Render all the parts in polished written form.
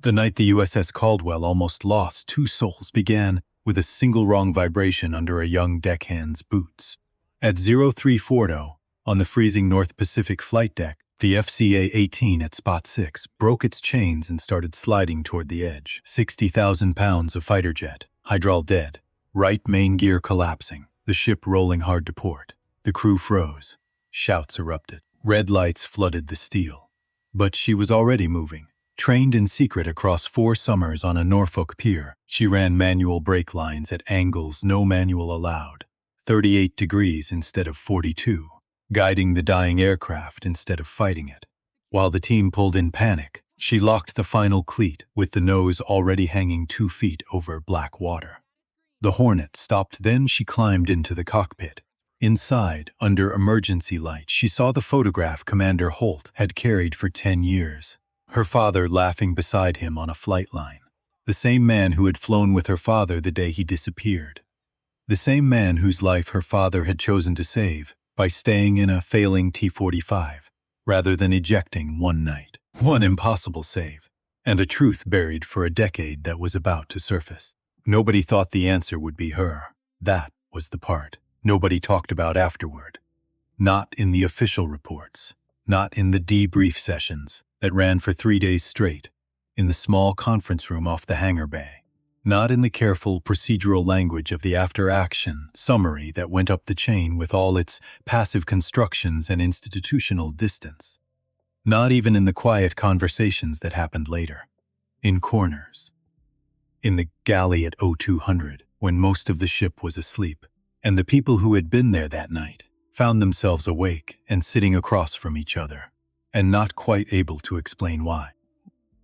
The night the USS Caldwell almost lost 2 souls began with a single wrong vibration under a young deckhand's boots. At 0340, on the freezing North Pacific flight deck, the FCA-18 at Spot 6 broke its chains and started sliding toward the edge. 60,000 pounds of fighter jet, hydraul dead, right main gear collapsing, the ship rolling hard to port. The crew froze. Shouts erupted. Red lights flooded the steel. But she was already moving. Trained in secret across 4 summers on a Norfolk pier, she ran manual brake lines at angles no manual allowed, 38 degrees instead of 42, guiding the dying aircraft instead of fighting it. While the team pulled in panic, she locked the final cleat with the nose already hanging 2 feet over black water. The Hornet stopped, then she climbed into the cockpit. Inside, under emergency light, she saw the photograph Commander Holt had carried for 10 years. Her father laughing beside him on a flight line. The same man who had flown with her father the day he disappeared. The same man whose life her father had chosen to save by staying in a failing T-45, rather than ejecting one night. One impossible save, and a truth buried for a decade that was about to surface. Nobody thought the answer would be her. That was the part nobody talked about afterward. Not in the official reports, not in the debrief sessions that ran for 3 days straight, in the small conference room off the hangar bay. Not in the careful procedural language of the after-action summary that went up the chain with all its passive constructions and institutional distance. Not even in the quiet conversations that happened later. In corners. In the galley at 0200, when most of the ship was asleep, and the people who had been there that night found themselves awake and sitting across from each other, and not quite able to explain why.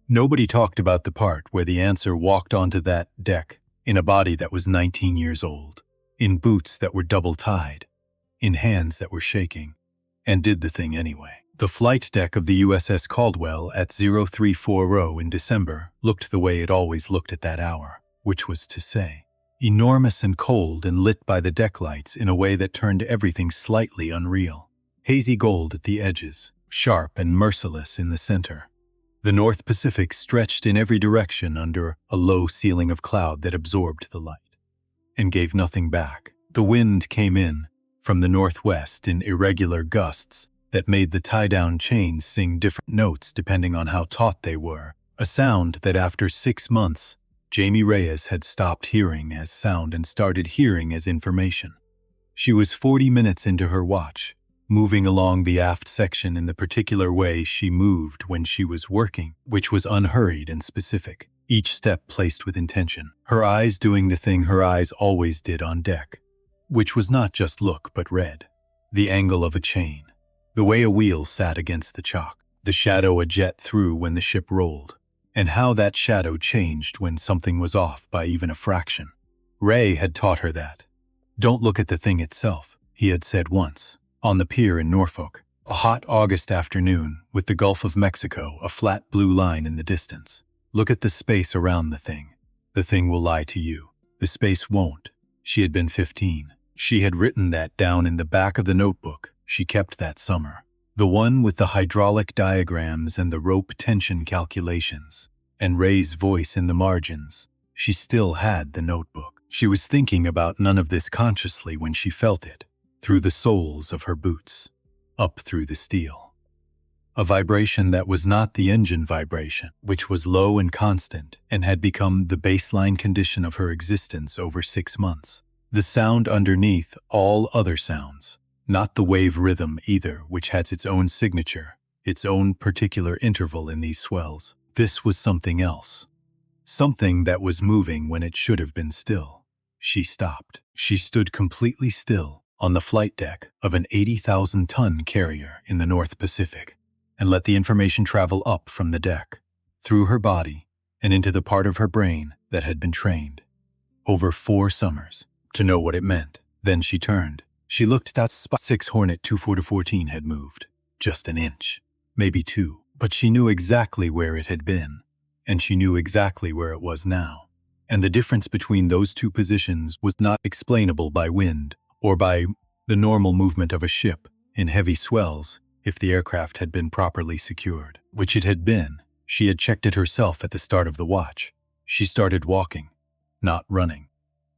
Nobody talked about the part where the answer walked onto that deck in a body that was 19 years old, in boots that were double-tied, in hands that were shaking, and did the thing anyway. The flight deck of the USS Caldwell at 0340 in December looked the way it always looked at that hour, which was to say, enormous and cold and lit by the deck lights in a way that turned everything slightly unreal. Hazy gold at the edges, sharp and merciless in the center. The North Pacific stretched in every direction under a low ceiling of cloud that absorbed the light and gave nothing back. The wind came in from the northwest in irregular gusts that made the tie-down chains sing different notes depending on how taut they were, a sound that after 6 months, Jamie Reyes had stopped hearing as sound and started hearing as information. She was 40 minutes into her watch, moving along the aft section in the particular way she moved when she was working, which was unhurried and specific, each step placed with intention, her eyes doing the thing her eyes always did on deck, which was not just look but read, the angle of a chain, the way a wheel sat against the chalk, the shadow a jet threw when the ship rolled, and how that shadow changed when something was off by even a fraction. Ray had taught her that. Don't look at the thing itself, he had said once. On the pier in Norfolk, a hot August afternoon with the Gulf of Mexico a flat blue line in the distance. Look at the space around the thing. The thing will lie to you. The space won't. She had been 15. She had written that down in the back of the notebook she kept that summer. The one with the hydraulic diagrams and the rope tension calculations, and Ray's voice in the margins. She still had the notebook. She was thinking about none of this consciously when she felt it. Through the soles of her boots, up through the steel. A vibration that was not the engine vibration, which was low and constant and had become the baseline condition of her existence over 6 months. The sound underneath all other sounds, not the wave rhythm either, which has its own signature, its own particular interval in these swells. This was something else. Something that was moving when it should have been still. She stopped. She stood completely still on the flight deck of an 80,000-ton carrier in the North Pacific, and let the information travel up from the deck, through her body, and into the part of her brain that had been trained, over 4 summers, to know what it meant. Then she turned. She looked at Spot 6 Hornet 24-14 had moved, just an inch, maybe 2, but she knew exactly where it had been, and she knew exactly where it was now. And the difference between those 2 positions was not explainable by wind, or by the normal movement of a ship in heavy swells if the aircraft had been properly secured, which it had been. She had checked it herself at the start of the watch. She started walking, not running.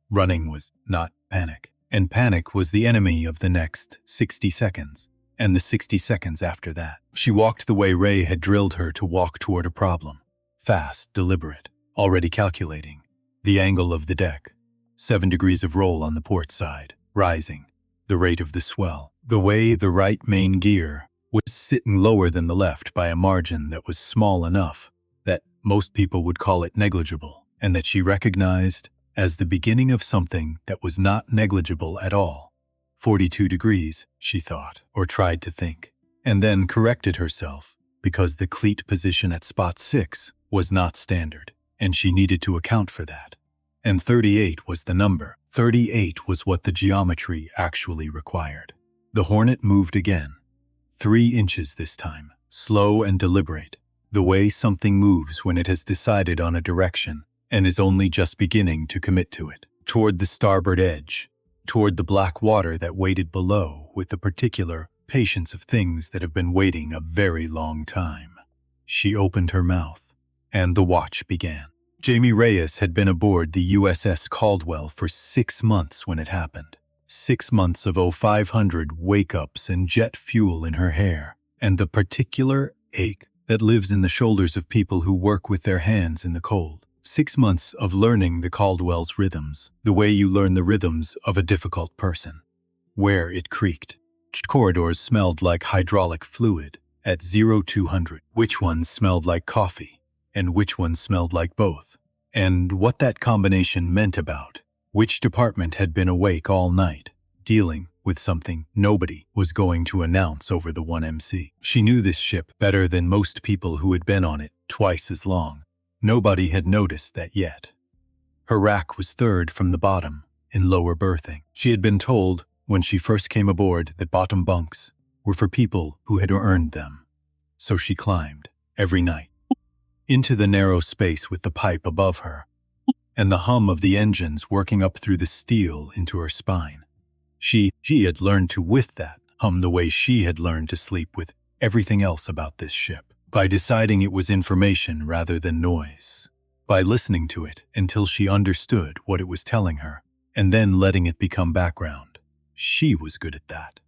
Running was not panic, and panic was the enemy of the next 60 seconds, and the 60 seconds after that. She walked the way Ray had drilled her to walk toward a problem. Fast, deliberate, already calculating. The angle of the deck, 7 degrees of roll on the port side, rising, the rate of the swell. The way the right main gear was sitting lower than the left by a margin that was small enough that most people would call it negligible, and that she recognized as the beginning of something that was not negligible at all. 42 degrees, she thought, or tried to think, and then corrected herself because the cleat position at spot 6 was not standard, and she needed to account for that. And 38 was the number. 38 was what the geometry actually required. The Hornet moved again. 3 inches this time, slow and deliberate, the way something moves when it has decided on a direction and is only just beginning to commit to it, toward the starboard edge, toward the black water that waited below with the particular patience of things that have been waiting a very long time. She opened her mouth, and the watch began. Jamie Reyes had been aboard the USS Caldwell for 6 months when it happened. 6 months of 0500 wake-ups and jet fuel in her hair, and the particular ache that lives in the shoulders of people who work with their hands in the cold. 6 months of learning the Caldwell's rhythms, the way you learn the rhythms of a difficult person. Where it creaked. Corridors smelled like hydraulic fluid at 0200. Which ones smelled like coffee, and which ones smelled like both. And what that combination meant about which department had been awake all night, dealing with something nobody was going to announce over the 1MC. She knew this ship better than most people who had been on it twice as long. Nobody had noticed that yet. Her rack was 3rd from the bottom, in lower berthing. She had been told when she first came aboard that bottom bunks were for people who had earned them. So she climbed, every night, into the narrow space with the pipe above her, and the hum of the engines working up through the steel into her spine. She had learned to with that hum the way she had learned to sleep with everything else about this ship, by deciding it was information rather than noise, by listening to it until she understood what it was telling her, and then letting it become background. She was good at that,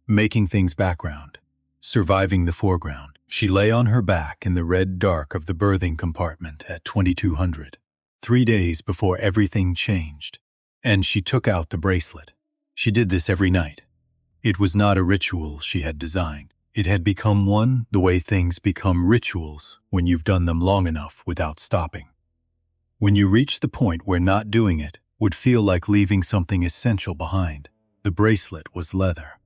making things background, surviving the foreground. She lay on her back in the red dark of the berthing compartment at 2200. 3 days before everything changed, and she took out the bracelet. She did this every night. It was not a ritual she had designed. It had become one the way things become rituals when you've done them long enough without stopping. When you reach the point where not doing it would feel like leaving something essential behind. The bracelet was leather.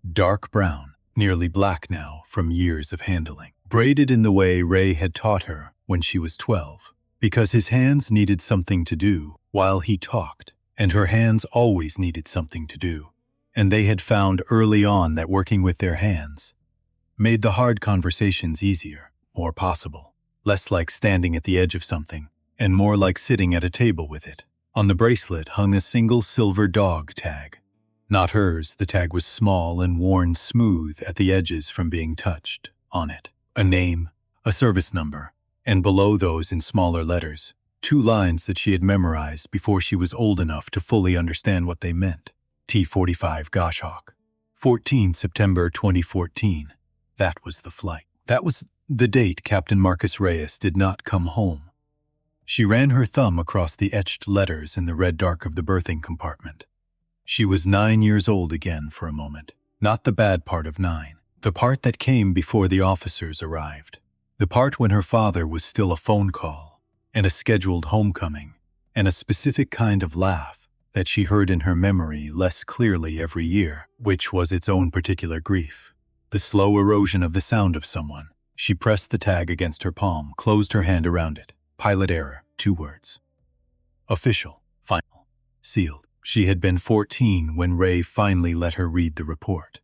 Dark brown, nearly black now from years of handling. Braided in the way Ray had taught her when she was 12. Because his hands needed something to do while he talked, and her hands always needed something to do. And they had found early on that working with their hands made the hard conversations easier, more possible, less like standing at the edge of something, and more like sitting at a table with it. On the bracelet hung a single silver dog tag. Not hers, the tag was small and worn smooth at the edges from being touched. On it, a name, a service number, and below those in smaller letters, 2 lines that she had memorized before she was old enough to fully understand what they meant. T-45 Goshawk. 14 September 2014. That was the flight. That was the date Captain Marcus Reyes did not come home. She ran her thumb across the etched letters in the red dark of the berthing compartment. She was 9 years old again for a moment. Not the bad part of 9. The part that came before the officers arrived. The part when her father was still a phone call, and a scheduled homecoming, and a specific kind of laugh that she heard in her memory less clearly every year, which was its own particular grief. The slow erosion of the sound of someone. She pressed the tag against her palm, closed her hand around it. Pilot error, 2 words. Official, final, sealed. She had been 14 when Ray finally let her read the report.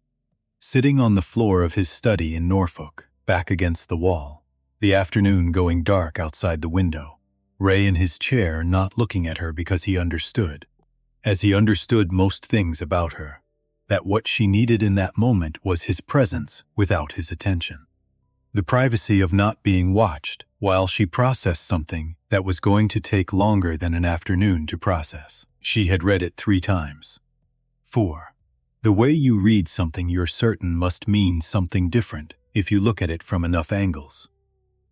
Sitting on the floor of his study in Norfolk, back against the wall, the afternoon going dark outside the window, Ray in his chair not looking at her because he understood, as he understood most things about her, that what she needed in that moment was his presence without his attention. The privacy of not being watched while she processed something that was going to take longer than an afternoon to process. She had read it 3 times. 4. The way you read something you're certain must mean something different if you look at it from enough angles.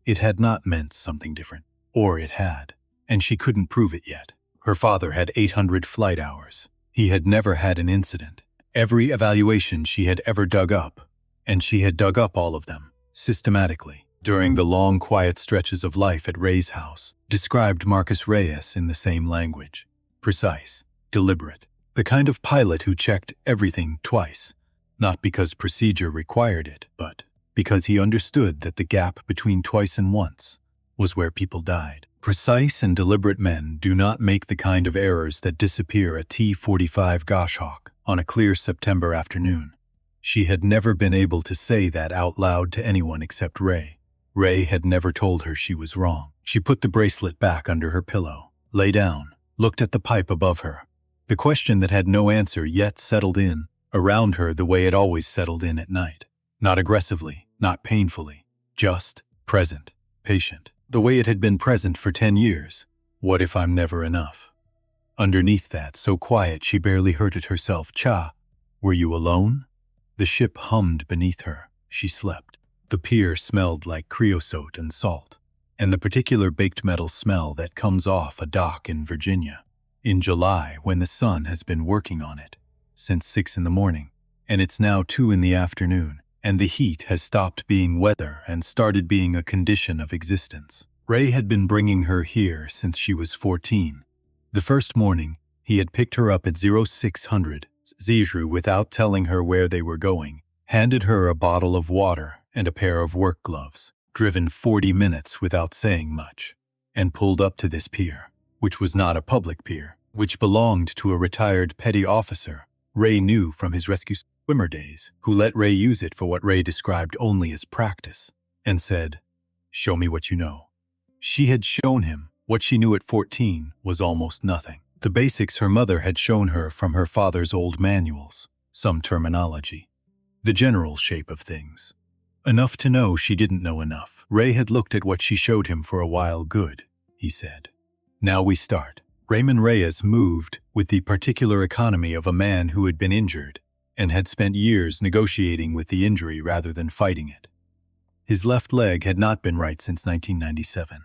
It had not meant something different. Or it had. And she couldn't prove it yet. Her father had 800 flight hours. He had never had an incident. Every evaluation she had ever dug up, and she had dug up all of them, systematically, during the long quiet stretches of life at Ray's house, described Marcus Reyes in the same language. Precise, deliberate. The kind of pilot who checked everything twice, not because procedure required it, but because he understood that the gap between twice and once was where people died. Precise and deliberate men do not make the kind of errors that disappear a T-45 Goshawk on a clear September afternoon. She had never been able to say that out loud to anyone except Ray. Ray had never told her she was wrong. She put the bracelet back under her pillow, lay down, looked at the pipe above her. The question that had no answer yet settled in around her the way it always settled in at night. Not aggressively, not painfully, just present, patient. The way it had been present for 10 years. What if I'm never enough? Underneath that, so quiet she barely heard it herself. Cha, were you alone? The ship hummed beneath her. She slept. The pier smelled like creosote and salt, and the particular baked metal smell that comes off a dock in Virginia in July when the sun has been working on it since 6 in the morning, and it's now 2 in the afternoon, and the heat has stopped being weather and started being a condition of existence. Ray had been bringing her here since she was 14. The first morning, he had picked her up at 0600 Zizru without telling her where they were going, handed her a bottle of water and a pair of work gloves, driven 40 minutes without saying much, and pulled up to this pier, which was not a public pier, which belonged to a retired petty officer Ray knew from his rescue swimmer days, who let Ray use it for what Ray described only as practice, and said, "Show me what you know." She had shown him. What she knew at 14 was almost nothing. The basics her mother had shown her from her father's old manuals, some terminology, the general shape of things. Enough to know she didn't know enough. Ray had looked at what she showed him for a while. Good, he said. Now we start. Raymond Reyes moved with the particular economy of a man who had been injured and had spent years negotiating with the injury rather than fighting it. His left leg had not been right since 1997.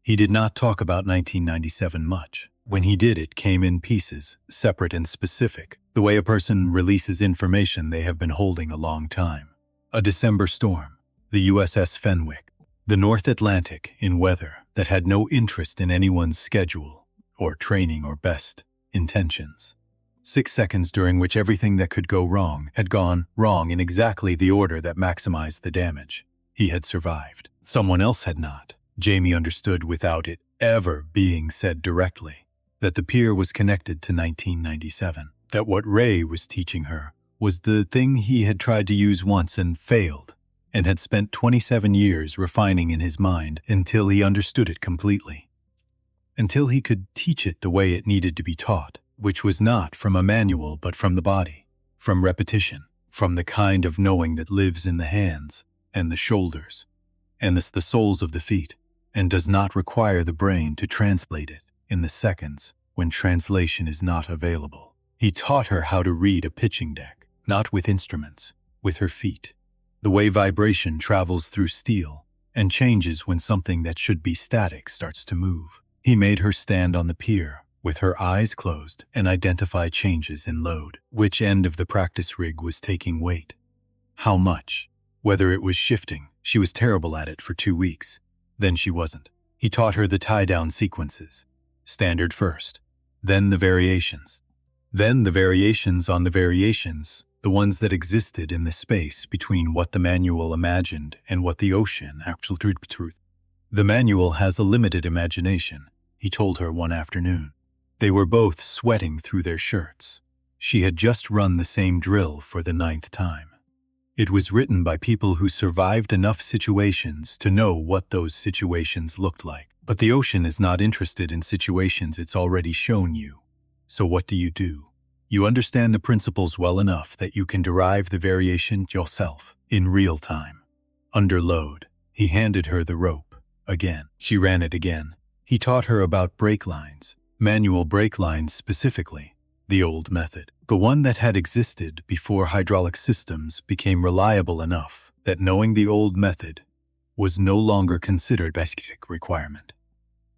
He did not talk about 1997 much. When he did, it came in pieces, separate and specific, the way a person releases information they have been holding a long time. A December storm, the USS Fenwick, the North Atlantic in weather that had no interest in anyone's schedule or training or best intentions. 6 seconds during which everything that could go wrong had gone wrong in exactly the order that maximized the damage. He had survived. Someone else had not. Jamie understood without it ever being said directly that the pier was connected to 1997, that what Ray was teaching her was the thing he had tried to use once and failed, and had spent 27 years refining in his mind until he understood it completely, until he could teach it the way it needed to be taught, which was not from a manual but from the body, from repetition, from the kind of knowing that lives in the hands and the shoulders and the soles of the feet, and does not require the brain to translate it in the seconds when translation is not available. He taught her how to read a pitching deck, not with instruments, with her feet, the way vibration travels through steel and changes when something that should be static starts to move. He made her stand on the pier with her eyes closed and identify changes in load. Which end of the practice rig was taking weight? How much? Whether it was shifting. She was terrible at it for 2 weeks. Then she wasn't. He taught her the tie-down sequences. Standard first, then the variations. Then the variations on the variations, the ones that existed in the space between what the manual imagined and what the ocean actual truth. The manual has a limited imagination, he told her one afternoon. They were both sweating through their shirts. She had just run the same drill for the 9th time. It was written by people who survived enough situations to know what those situations looked like. But the ocean is not interested in situations it's already shown you. So what do? You understand the principles well enough that you can derive the variation yourself in real time. under load. He handed her the rope. Again. She ran it again. He taught her about brake lines, manual brake lines specifically, the old method, the one that had existed before hydraulic systems became reliable enough that knowing the old method was no longer considered basic requirement.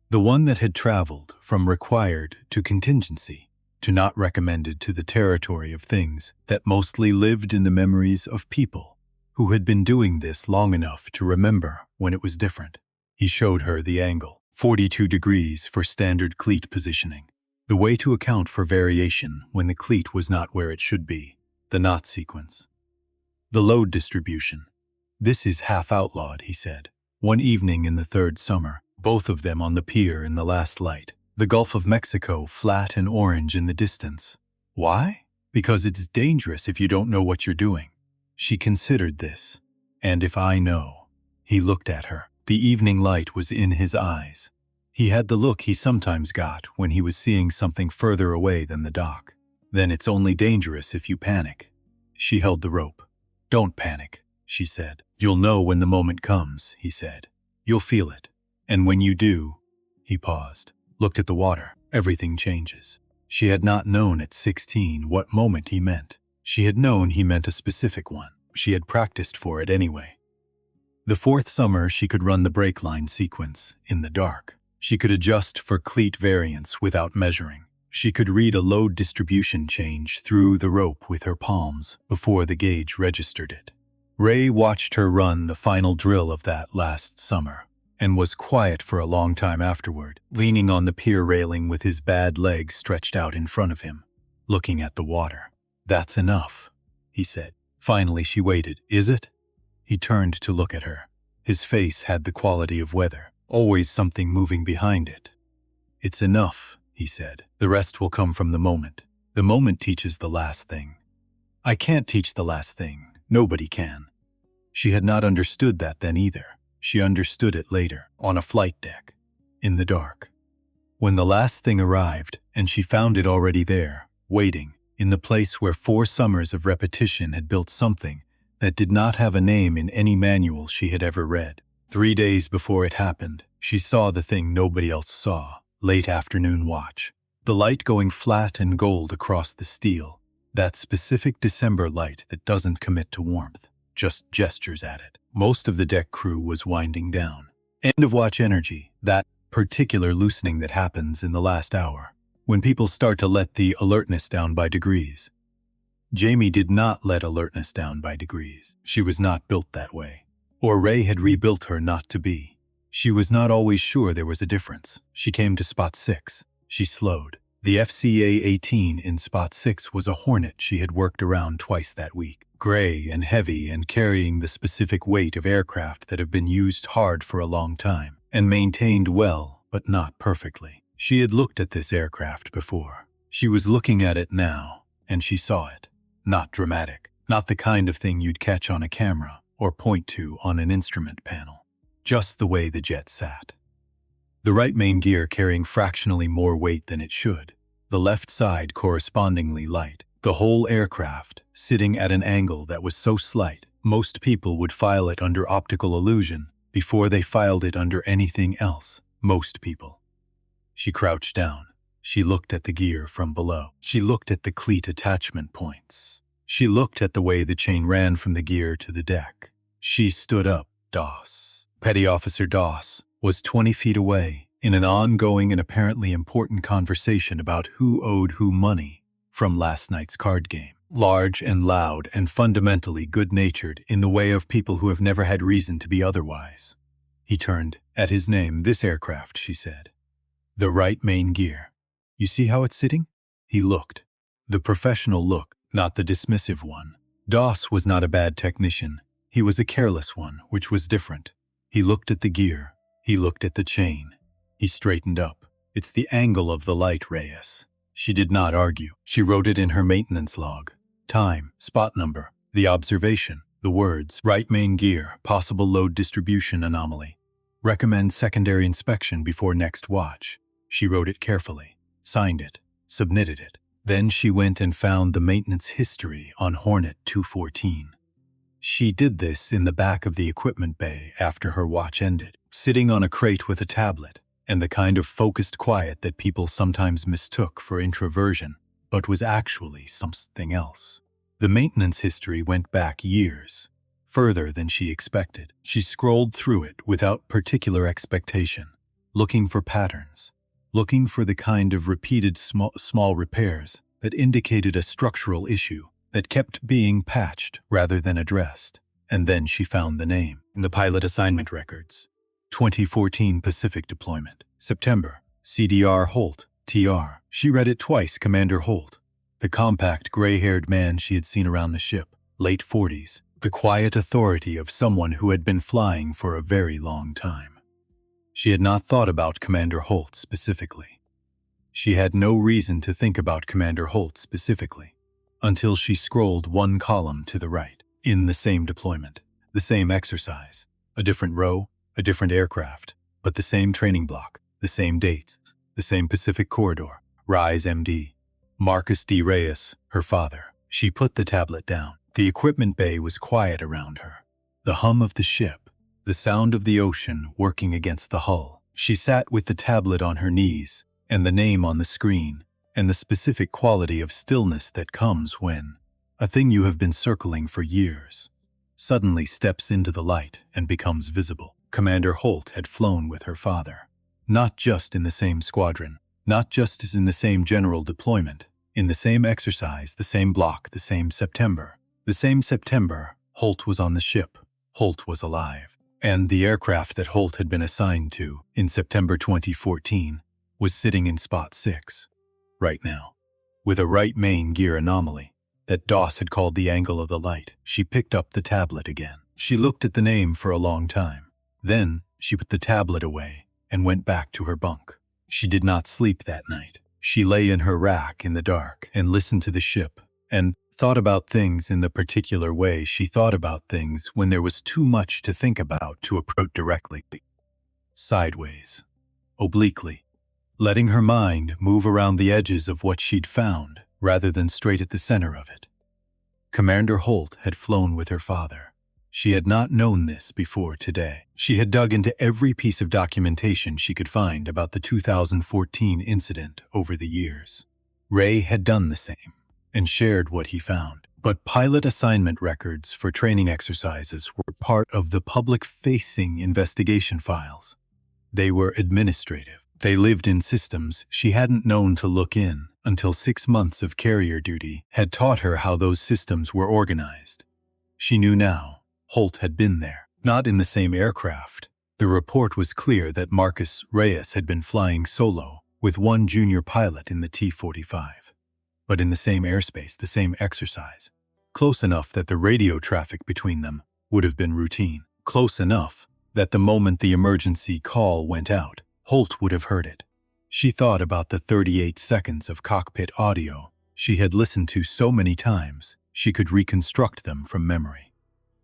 The one that had traveled from required to contingency to not recommended to the territory of things that mostly lived in the memories of people who had been doing this long enough to remember when it was different. He showed her the angle, 42 degrees for standard cleat positioning, the way to account for variation when the cleat was not where it should be, the knot sequence. The load distribution. This is half outlawed, he said. One evening in the third summer, both of them on the pier in the last light, the Gulf of Mexico flat and orange in the distance. Why? Because it's dangerous if you don't know what you're doing. She considered this. And if I know. He looked at her. The evening light was in his eyes. He had the look he sometimes got when he was seeing something further away than the dock. Then it's only dangerous if you panic. She held the rope. Don't panic, she said. You'll know when the moment comes, he said. You'll feel it. And when you do, he paused, looked at the water. Everything changes. She had not known at 16 what moment he meant. She had known he meant a specific one. She had practiced for it anyway. The fourth summer, she could run the brake line sequence in the dark. She could adjust for cleat variance without measuring. She could read a load distribution change through the rope with her palms before the gauge registered it. Ray watched her run the final drill of that last summer and was quiet for a long time afterward, leaning on the pier railing with his bad legs stretched out in front of him, looking at the water. That's enough, he said. Finally she waited. Is it? He turned to look at her. His face had the quality of weather, always something moving behind it. It's enough, he said. The rest will come from the moment. The moment teaches the last thing. I can't teach the last thing. Nobody can. She had not understood that then either. She understood it later, on a flight deck, in the dark. When the last thing arrived, and she found it already there, waiting, in the place where 4 summers of repetition had built something that did not have a name in any manual she had ever read. 3 days before it happened, she saw the thing nobody else saw, late afternoon watch. The light going flat and gold across the steel, that specific December light that doesn't commit to warmth, just gestures at it. Most of the deck crew was winding down. End of watch energy, that particular loosening that happens in the last hour, when people start to let the alertness down by degrees. Jamie did not let alertness down by degrees. She was not built that way. Or Ray had rebuilt her not to be. She was not always sure there was a difference. She came to spot 6. She slowed. The FCA-18 in spot 6 was a Hornet she had worked around twice that week. Gray and heavy and carrying the specific weight of aircraft that have been used hard for a long time and maintained well, but not perfectly. She had looked at this aircraft before. She was looking at it now, and she saw it. Not dramatic, not the kind of thing you'd catch on a camera or point to on an instrument panel. Just the way the jet sat. The right main gear carrying fractionally more weight than it should, the left side correspondingly light, the whole aircraft sitting at an angle that was so slight, most people would file it under optical illusion before they filed it under anything else. Most people. She crouched down. She looked at the gear from below. She looked at the cleat attachment points. She looked at the way the chain ran from the gear to the deck. She stood up. Doss, Petty Officer Doss, was 20 feet away in an ongoing and apparently important conversation about who owed who money from last night's card game. Large and loud and fundamentally good-natured in the way of people who have never had reason to be otherwise. He turned. At his name, this aircraft, she said. The right main gear. You see how it's sitting? He looked. The professional look, not the dismissive one. Doss was not a bad technician. He was a careless one, which was different. He looked at the gear. He looked at the chain. He straightened up. It's the angle of the light, Reyes. She did not argue. She wrote it in her maintenance log. Time, spot number, the observation, the words, right main gear, possible load distribution anomaly. Recommend secondary inspection before next watch. She wrote it carefully, signed it, submitted it. Then she went and found the maintenance history on Hornet 214. She did this in the back of the equipment bay after her watch ended, sitting on a crate with a tablet, and the kind of focused quiet that people sometimes mistook for introversion, but was actually something else. The maintenance history went back years, further than she expected. She scrolled through it without particular expectation, looking for patterns, looking for the kind of repeated small repairs that indicated a structural issue that kept being patched rather than addressed. And then she found the name in the pilot assignment records. 2014 Pacific Deployment. September. CDR Holt, TR. She read it twice, Commander Holt. The compact, gray-haired man she had seen around the ship, late 40s. The quiet authority of someone who had been flying for a very long time. She had not thought about Commander Holt specifically. She had no reason to think about Commander Holt specifically, until she scrolled one column to the right. In the same deployment, the same exercise, a different row, a different aircraft, but the same training block, the same dates, the same Pacific corridor. Rise MD. Marcus D. Reyes, her father. She put the tablet down. The equipment bay was quiet around her. The hum of the ship, the sound of the ocean working against the hull. She sat with the tablet on her knees, and the name on the screen, and the specific quality of stillness that comes when a thing you have been circling for years suddenly steps into the light and becomes visible. Commander Holt had flown with her father. Not just in the same squadron, not just as in the same general deployment, in the same exercise, the same block, the same September. The same September, Holt was on the ship. Holt was alive. And the aircraft that Holt had been assigned to in September 2014 was sitting in Spot 6, right now, with a right main gear anomaly that Doss had called the angle of the light. She picked up the tablet again. She looked at the name for a long time. Then she put the tablet away and went back to her bunk. She did not sleep that night. She lay in her rack in the dark and listened to the ship and thought about things in the particular way she thought about things when there was too much to think about to approach directly. Sideways, obliquely, letting her mind move around the edges of what she'd found rather than straight at the center of it. Commander Holt had flown with her father. She had not known this before today. She had dug into every piece of documentation she could find about the 2014 incident over the years. Ray had done the same and shared what he found. But pilot assignment records for training exercises were part of the public-facing investigation files. They were administrative. They lived in systems she hadn't known to look in until 6 months of carrier duty had taught her how those systems were organized. She knew now. Holt had been there, not in the same aircraft. The report was clear that Marcus Reyes had been flying solo with one junior pilot in the T-45, but in the same airspace, the same exercise, close enough that the radio traffic between them would have been routine, close enough that the moment the emergency call went out, Holt would have heard it. She thought about the 38 seconds of cockpit audio she had listened to so many times she could reconstruct them from memory.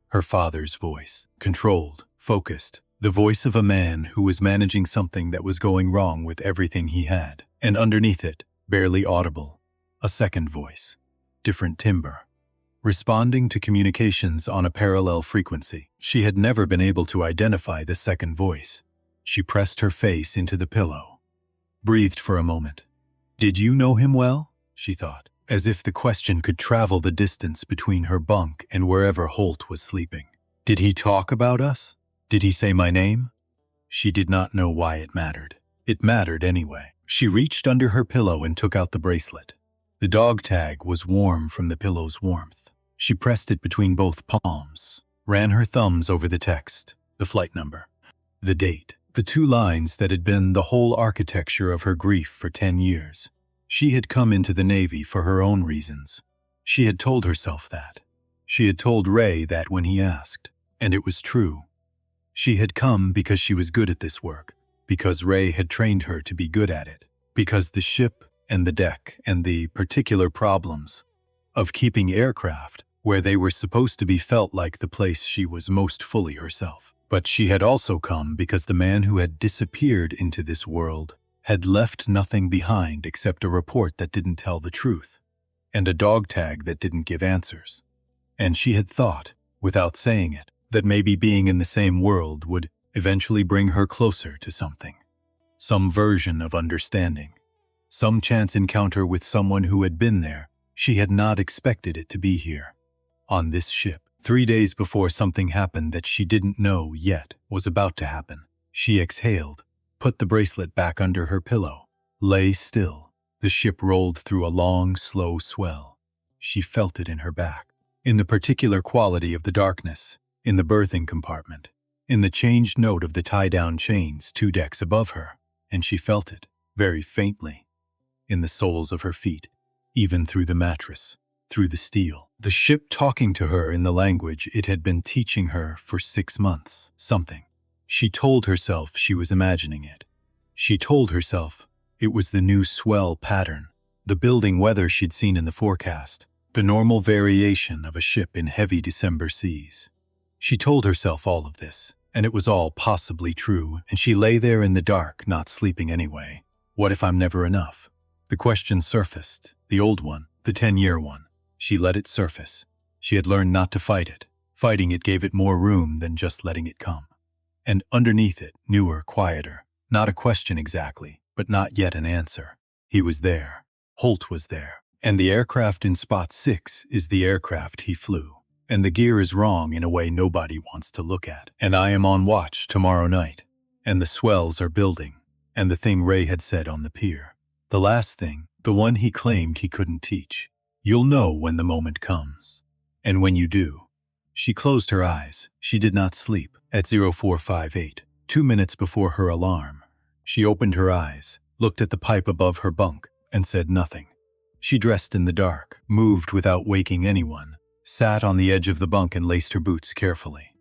Her father's voice, controlled, focused, the voice of a man who was managing something that was going wrong with everything he had, and underneath it, barely audible, a second voice, different timbre, responding to communications on a parallel frequency. She had never been able to identify the second voice. She pressed her face into the pillow, breathed for a moment. "Did you know him well?" she thought, as if the question could travel the distance between her bunk and wherever Holt was sleeping. "Did he talk about us? Did he say my name?" She did not know why it mattered. It mattered anyway. She reached under her pillow and took out the bracelet. The dog tag was warm from the pillow's warmth. She pressed it between both palms, ran her thumbs over the text, the flight number, the date, the 2 lines that had been the whole architecture of her grief for 10 years. She had come into the Navy for her own reasons. She had told herself that. She had told Ray that when he asked, and it was true. She had come because she was good at this work, because Ray had trained her to be good at it, because the ship and the deck and the particular problems of keeping aircraft where they were supposed to be felt like the place she was most fully herself. But she had also come because the man who had disappeared into this world had left nothing behind except a report that didn't tell the truth, and a dog tag that didn't give answers. And she had thought, without saying it, that maybe being in the same world would eventually bring her closer to something. Some version of understanding. Some chance encounter with someone who had been there. She had not expected it to be here. On this ship, 3 days before something happened that she didn't know yet was about to happen. She exhaled, put the bracelet back under her pillow, lay still. The ship rolled through a long, slow swell. She felt it in her back, in the particular quality of the darkness, in the berthing compartment, in the changed note of the tie-down chains 2 decks above her, and she felt it, very faintly, in the soles of her feet, even through the mattress, through the steel. The ship talking to her in the language it had been teaching her for 6 months, something. She told herself she was imagining it. She told herself it was the new swell pattern, the building weather she'd seen in the forecast, the normal variation of a ship in heavy December seas. She told herself all of this, and it was all possibly true, and she lay there in the dark, not sleeping anyway. What if I'm never enough? The question surfaced, the old one, the 10-year one. She let it surface. She had learned not to fight it. Fighting it gave it more room than just letting it come. And underneath it, newer, quieter. Not a question exactly, but not yet an answer. He was there. Holt was there. And the aircraft in Spot 6 is the aircraft he flew. And the gear is wrong in a way nobody wants to look at. And I am on watch tomorrow night. And the swells are building. And the thing Ray had said on the pier. The last thing, the one he claimed he couldn't teach. You'll know when the moment comes. And when you do. She closed her eyes. She did not sleep. At 0458, 2 minutes before her alarm, she opened her eyes, looked at the pipe above her bunk, and said nothing. She dressed in the dark, moved without waking anyone, sat on the edge of the bunk and laced her boots carefully.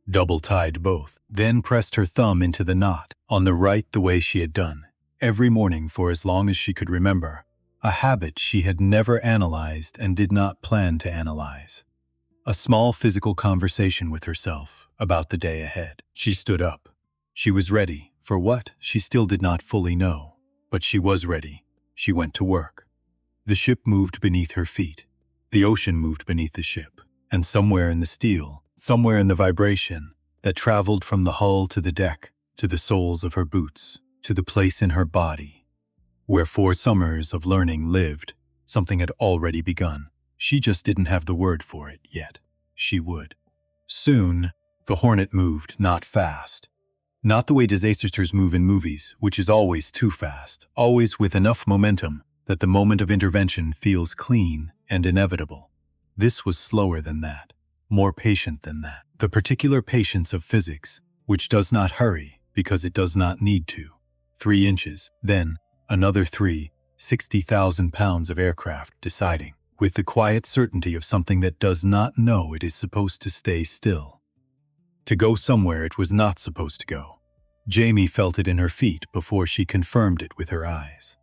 Double-tied both, then pressed her thumb into the knot, on the right the way she had done, every morning for as long as she could remember, a habit she had never analyzed and did not plan to analyze. A small physical conversation with herself about the day ahead. She stood up. She was ready. For what? She still did not fully know. But she was ready. She went to work. The ship moved beneath her feet. The ocean moved beneath the ship. And somewhere in the steel, somewhere in the vibration that traveled from the hull to the deck, to the soles of her boots, to the place in her body, where 4 summers of learning lived, something had already begun. She just didn't have the word for it yet. She would. Soon, the Hornet moved, not fast. Not the way disasters move in movies, which is always too fast, always with enough momentum that the moment of intervention feels clean and inevitable. This was slower than that, more patient than that. The particular patience of physics, which does not hurry because it does not need to. 3 inches, then another 3, 60,000 pounds of aircraft deciding, with the quiet certainty of something that does not know it is supposed to stay still. To go somewhere it was not supposed to go. Jamie felt it in her feet before she confirmed it with her eyes.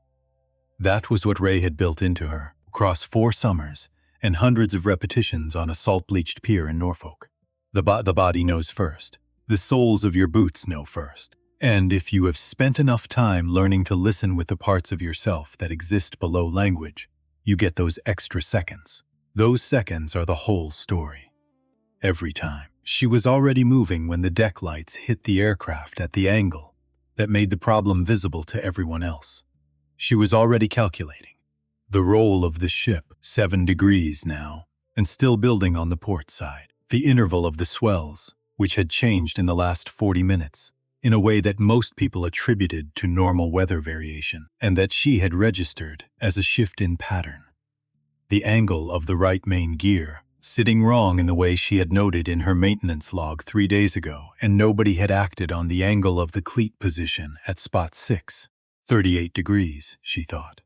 That was what Ray had built into her, across 4 summers and hundreds of repetitions on a salt-bleached pier in Norfolk. The body knows first. The soles of your boots know first. And if you have spent enough time learning to listen with the parts of yourself that exist below language, you get those extra seconds. Those seconds are the whole story. Every time. She was already moving when the deck lights hit the aircraft at the angle that made the problem visible to everyone else. She was already calculating the roll of the ship, 7 degrees now, and still building on the port side. The interval of the swells, which had changed in the last 40 minutes, in a way that most people attributed to normal weather variation, and that she had registered as a shift in pattern. The angle of the right main gear, sitting wrong in the way she had noted in her maintenance log 3 days ago, and nobody had acted on the angle of the cleat position at Spot 6. 38 degrees, she thought.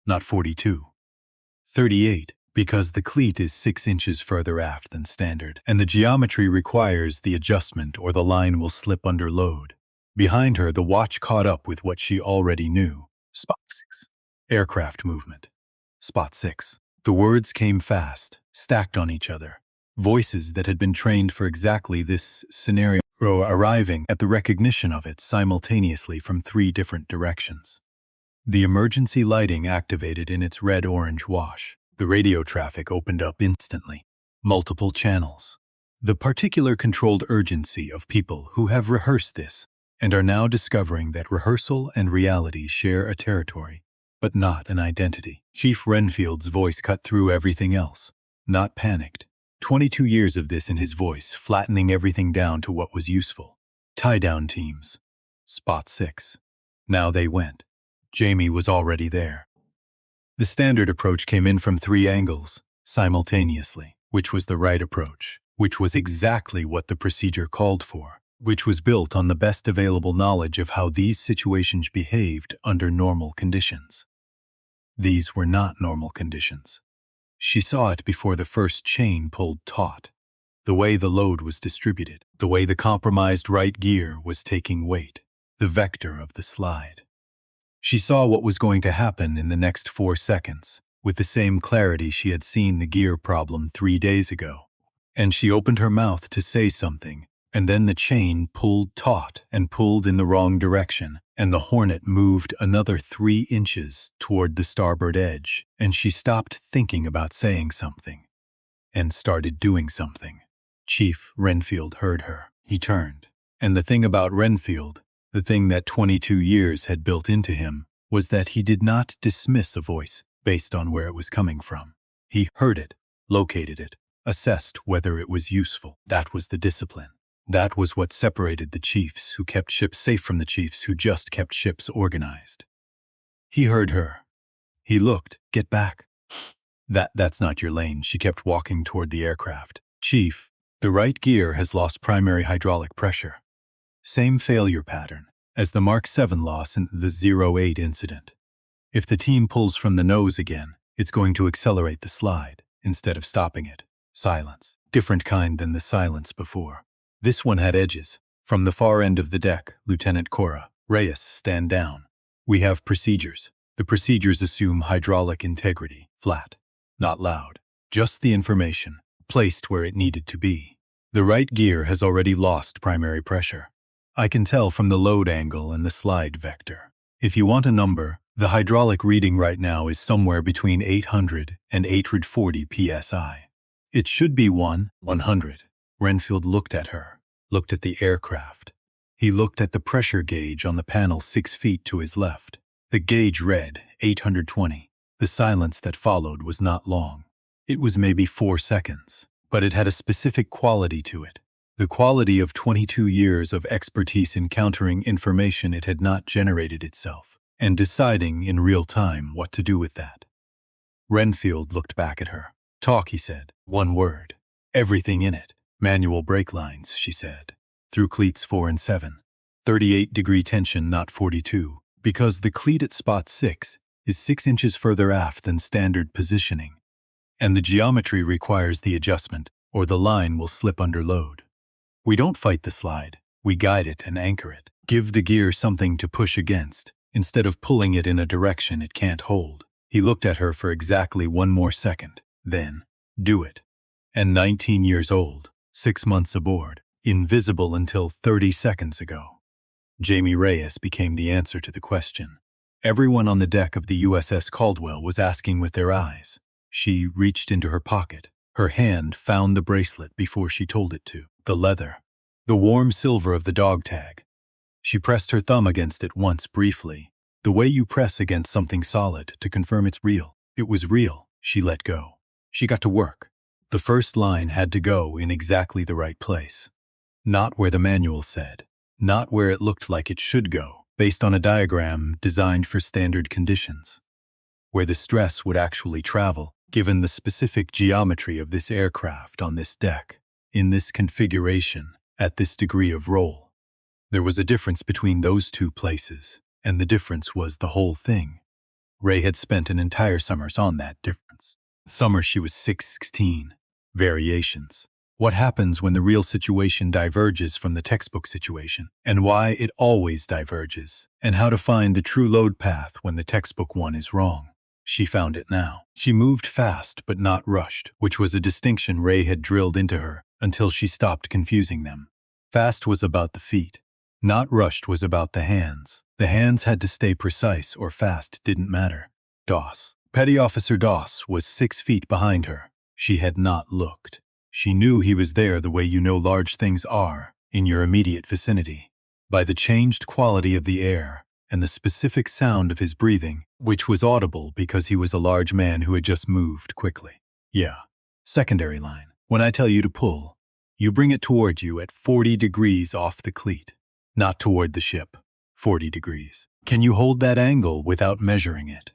Not 42. 38, because the cleat is 6 inches further aft than standard, and the geometry requires the adjustment or the line will slip under load. Behind her, the watch caught up with what she already knew. Spot 6. Aircraft movement. Spot 6. The words came fast, stacked on each other. Voices that had been trained for exactly this scenario arriving at the recognition of it simultaneously from 3 different directions. The emergency lighting activated in its red-orange wash. The radio traffic opened up instantly. Multiple channels. The particular controlled urgency of people who have rehearsed this and are now discovering that rehearsal and reality share a territory, but not an identity. Chief Renfield's voice cut through everything else, not panicked. 22 years of this in his voice, flattening everything down to what was useful. Tie-down teams. Spot 6. Now they went. Jamie was already there. The standard approach came in from 3 angles, simultaneously, which was the right approach, which was exactly what the procedure called for, which was built on the best available knowledge of how these situations behaved under normal conditions. These were not normal conditions. She saw it before the first chain pulled taut. The way the load was distributed, the way the compromised right gear was taking weight, the vector of the slide. She saw what was going to happen in the next 4 seconds, with the same clarity she had seen the gear problem 3 days ago. And she opened her mouth to say something, and then the chain pulled taut and pulled in the wrong direction, and the Hornet moved another 3 inches toward the starboard edge, and she stopped thinking about saying something, and started doing something. Chief Renfield heard her. He turned. And the thing about Renfield, the thing that 22 years had built into him, was that he did not dismiss a voice based on where it was coming from. He heard it, located it, assessed whether it was useful. That was the discipline. That was what separated the chiefs who kept ships safe from the chiefs who just kept ships organized. He heard her. He looked. Get back. That's not your lane. She kept walking toward the aircraft. Chief, the right gear has lost primary hydraulic pressure. Same failure pattern as the Mark 7 loss in the 08 incident. If the team pulls from the nose again, it's going to accelerate the slide instead of stopping it. Silence. Different kind than the silence before. This one had edges. From the far end of the deck, Lieutenant Cora, Reyes, stand down. We have procedures. The procedures assume hydraulic integrity, flat, not loud. Just the information, placed where it needed to be. The right gear has already lost primary pressure. I can tell from the load angle and the slide vector. If you want a number, the hydraulic reading right now is somewhere between 800 and 840 psi. It should be 100. Renfield looked at her, looked at the aircraft. He looked at the pressure gauge on the panel 6 feet to his left. The gauge read 820. The silence that followed was not long. It was maybe 4 seconds, but it had a specific quality to it. The quality of 22 years of expertise in countering information it had not generated itself, and deciding in real time what to do with that. Renfield looked back at her. Talk, he said. 1 word. Everything in it. Manual brake lines, she said. Through cleats 4 and 7. 38-degree tension, not 42, because the cleat at spot 6 is 6 inches further aft than standard positioning, and the geometry requires the adjustment, or the line will slip under load. We don't fight the slide. We guide it and anchor it. Give the gear something to push against, instead of pulling it in a direction it can't hold. He looked at her for exactly 1 more second. Then, do it. And 19 years old, 6 months aboard, invisible until 30 seconds ago. Jamie Reyes became the answer to the question. Everyone on the deck of the USS Caldwell was asking with their eyes. She reached into her pocket. Her hand found the bracelet before she told it to. The leather. The warm silver of the dog tag. She pressed her thumb against it once briefly. The way you press against something solid to confirm it's real. It was real. She let go. She got to work. The first line had to go in exactly the right place. Not where the manual said. Not where it looked like it should go, based on a diagram designed for standard conditions. Where the stress would actually travel, given the specific geometry of this aircraft on this deck, in this configuration, at this degree of roll. There was a difference between those 2 places, and the difference was the whole thing. Ray had spent an entire summers on that difference. Summer she was 16. Variations. What happens when the real situation diverges from the textbook situation, and why it always diverges, and how to find the true load path when the textbook one is wrong. She found it now. She moved fast but not rushed, which was a distinction Ray had drilled into her until she stopped confusing them. Fast was about the feet. Not rushed was about the hands. The hands had to stay precise or fast didn't matter. Doss. Petty Officer Doss was 6 feet behind her. She had not looked. She knew he was there the way you know large things are, in your immediate vicinity, by the changed quality of the air and the specific sound of his breathing, which was audible because he was a large man who had just moved quickly. Yeah. Secondary line. When I tell you to pull, you bring it toward you at 40 degrees off the cleat, not toward the ship. 40 degrees. Can you hold that angle without measuring it?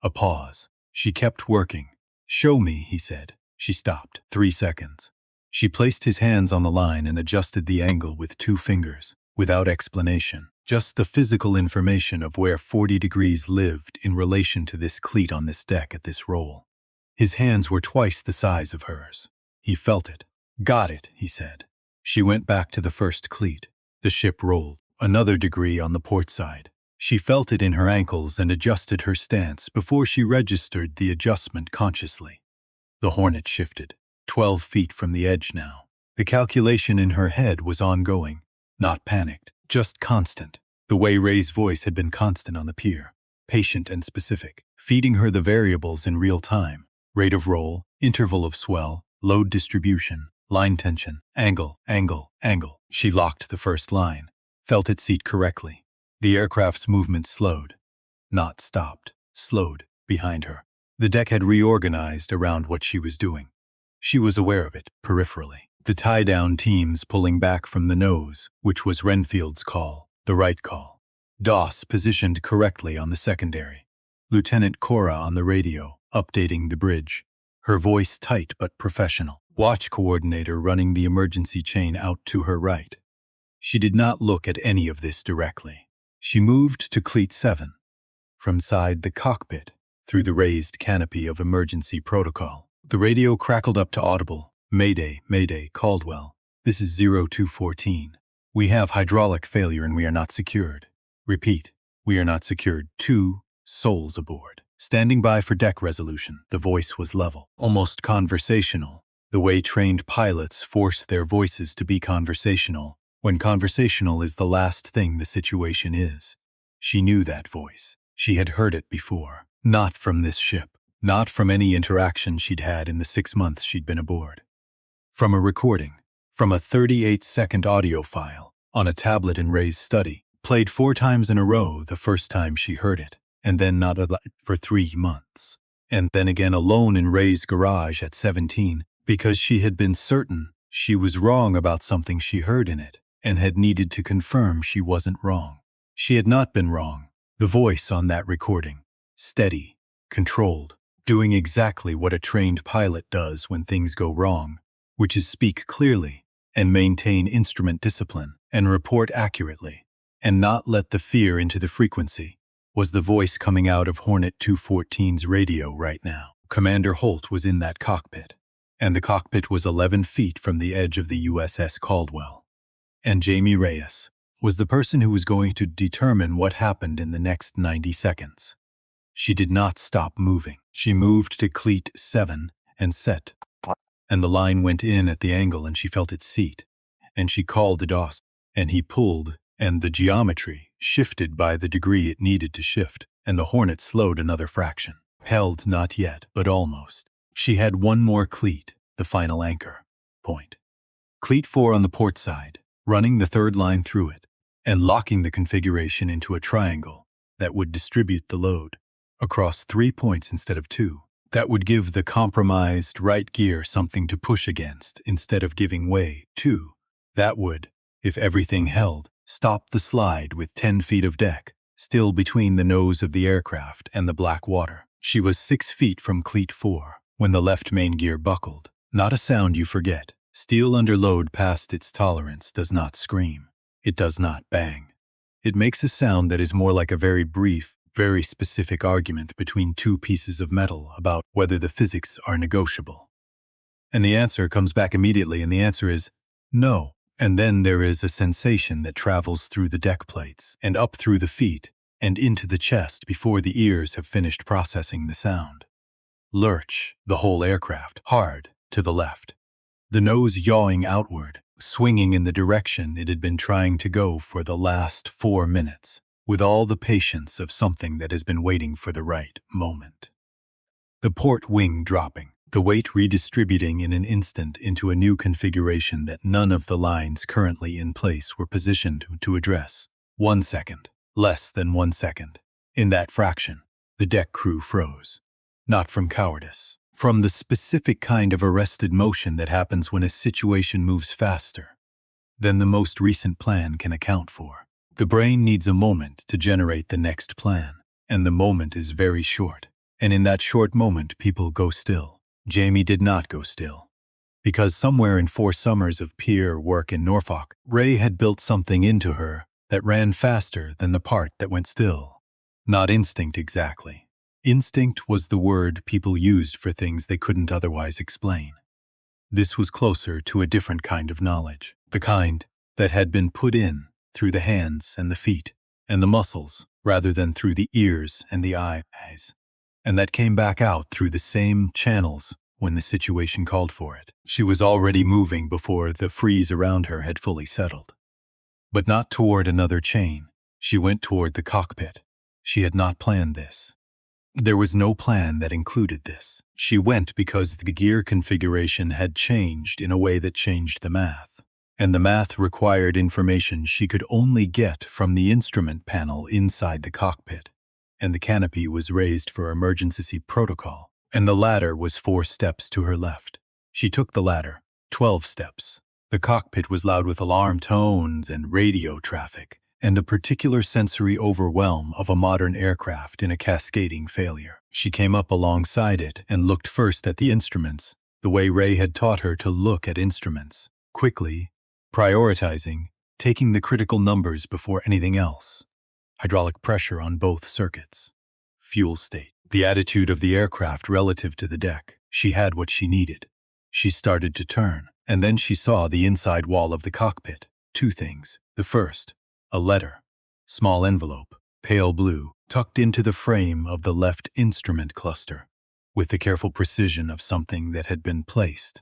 A pause. She kept working. Show me, he said. She stopped. 3 seconds. She placed his hands on the line and adjusted the angle with 2 fingers, without explanation. Just the physical information of where 40 degrees lived in relation to this cleat on this deck at this roll. His hands were twice the size of hers. He felt it. Got it, he said. She went back to the first cleat. The ship rolled. Another degree on the port side. She felt it in her ankles and adjusted her stance before she registered the adjustment consciously. The Hornet shifted. 12 feet from the edge now. The calculation in her head was ongoing, not panicked, just constant. The way Ray's voice had been constant on the pier, patient and specific, feeding her the variables in real time. Rate of roll, interval of swell, load distribution, line tension, angle, angle, angle. She locked the first line, felt it seat correctly. The aircraft's movement slowed. Not stopped, slowed, behind her. The deck had reorganized around what she was doing. She was aware of it, peripherally. The tie-down teams pulling back from the nose, which was Renfield's call, the right call. Doss positioned correctly on the secondary. Lieutenant Cora on the radio, updating the bridge. Her voice tight but professional. Watch coordinator running the emergency chain out to her right. She did not look at any of this directly. She moved to Cleat 7. From side the cockpit, through the raised canopy of emergency protocol. The radio crackled up to audible. Mayday, Mayday, Caldwell. This is 0214. We have hydraulic failure and we are not secured. Repeat, we are not secured. 2 souls aboard. Standing by for deck resolution. The voice was level, almost conversational. The way trained pilots force their voices to be conversational, when conversational is the last thing the situation is. She knew that voice. She had heard it before. Not from this ship. Not from any interaction she'd had in the 6 months she'd been aboard. From a recording. From a 38-second audio file, on a tablet in Ray's study, played 4 times in a row the first time she heard it, and then not for 3 months. And then again alone in Ray's garage at 17, because she had been certain she was wrong about something she heard in it, and had needed to confirm she wasn't wrong. She had not been wrong. The voice on that recording. Steady, controlled, doing exactly what a trained pilot does when things go wrong, which is speak clearly, and maintain instrument discipline, and report accurately, and not let the fear into the frequency, was the voice coming out of Hornet 214's radio right now. Commander Holt was in that cockpit, and the cockpit was 11 feet from the edge of the USS Caldwell. And Jamie Reyes was the person who was going to determine what happened in the next 90 seconds. She did not stop moving. She moved to Cleat 7 and set, and the line went in at the angle and she felt its seat, and she called to Doss, and he pulled, and the geometry shifted by the degree it needed to shift, and the Hornet slowed another fraction. Held not yet, but almost. She had 1 more cleat, the final anchor point. Cleat 4 on the port side, running the 3rd line through it, and locking the configuration into a triangle that would distribute the load across 3 points instead of 2. That would give the compromised right gear something to push against instead of giving way to. That would, if everything held, stop the slide with 10 feet of deck, still between the nose of the aircraft and the black water. She was 6 feet from Cleat 4 when the left main gear buckled. Not a sound you forget. Steel under load past its tolerance does not scream. It does not bang. It makes a sound that is more like a very brief, very specific argument between 2 pieces of metal about whether the physics are negotiable. And the answer comes back immediately, and the answer is no. And then there is a sensation that travels through the deck plates and up through the feet and into the chest before the ears have finished processing the sound. Lurch, the whole aircraft, hard to the left. The nose yawing outward, swinging in the direction it had been trying to go for the last 4 minutes, with all the patience of something that has been waiting for the right moment. The port wing dropping, the weight redistributing in an instant into a new configuration that none of the lines currently in place were positioned to address. 1 second. Less than 1 second. In that fraction, the deck crew froze. Not from cowardice. From the specific kind of arrested motion that happens when a situation moves faster than the most recent plan can account for. The brain needs a moment to generate the next plan, and the moment is very short. And in that short moment, people go still. Jamie did not go still. Because somewhere in 4 summers of peer work in Norfolk, Ray had built something into her that ran faster than the part that went still. Not instinct exactly. Instinct was the word people used for things they couldn't otherwise explain. This was closer to a different kind of knowledge, the kind that had been put in through the hands and the feet and the muscles rather than through the ears and the eyes, and that came back out through the same channels when the situation called for it. She was already moving before the freeze around her had fully settled. But not toward another chain. She went toward the cockpit. She had not planned this. There was no plan that included this. She went because the gear configuration had changed in a way that changed the math. And the math required information she could only get from the instrument panel inside the cockpit. And the canopy was raised for emergency protocol. And the ladder was 4 steps to her left. She took the ladder, 12 steps. The cockpit was loud with alarm tones and radio traffic, and a particular sensory overwhelm of a modern aircraft in a cascading failure. She came up alongside it and looked first at the instruments, the way Ray had taught her to look at instruments, quickly, prioritizing, taking the critical numbers before anything else. Hydraulic pressure on both circuits. Fuel state. The attitude of the aircraft relative to the deck. She had what she needed. She started to turn, and then she saw the inside wall of the cockpit. 2 things. The first, a letter. Small envelope, pale blue, tucked into the frame of the left instrument cluster, with the careful precision of something that had been placed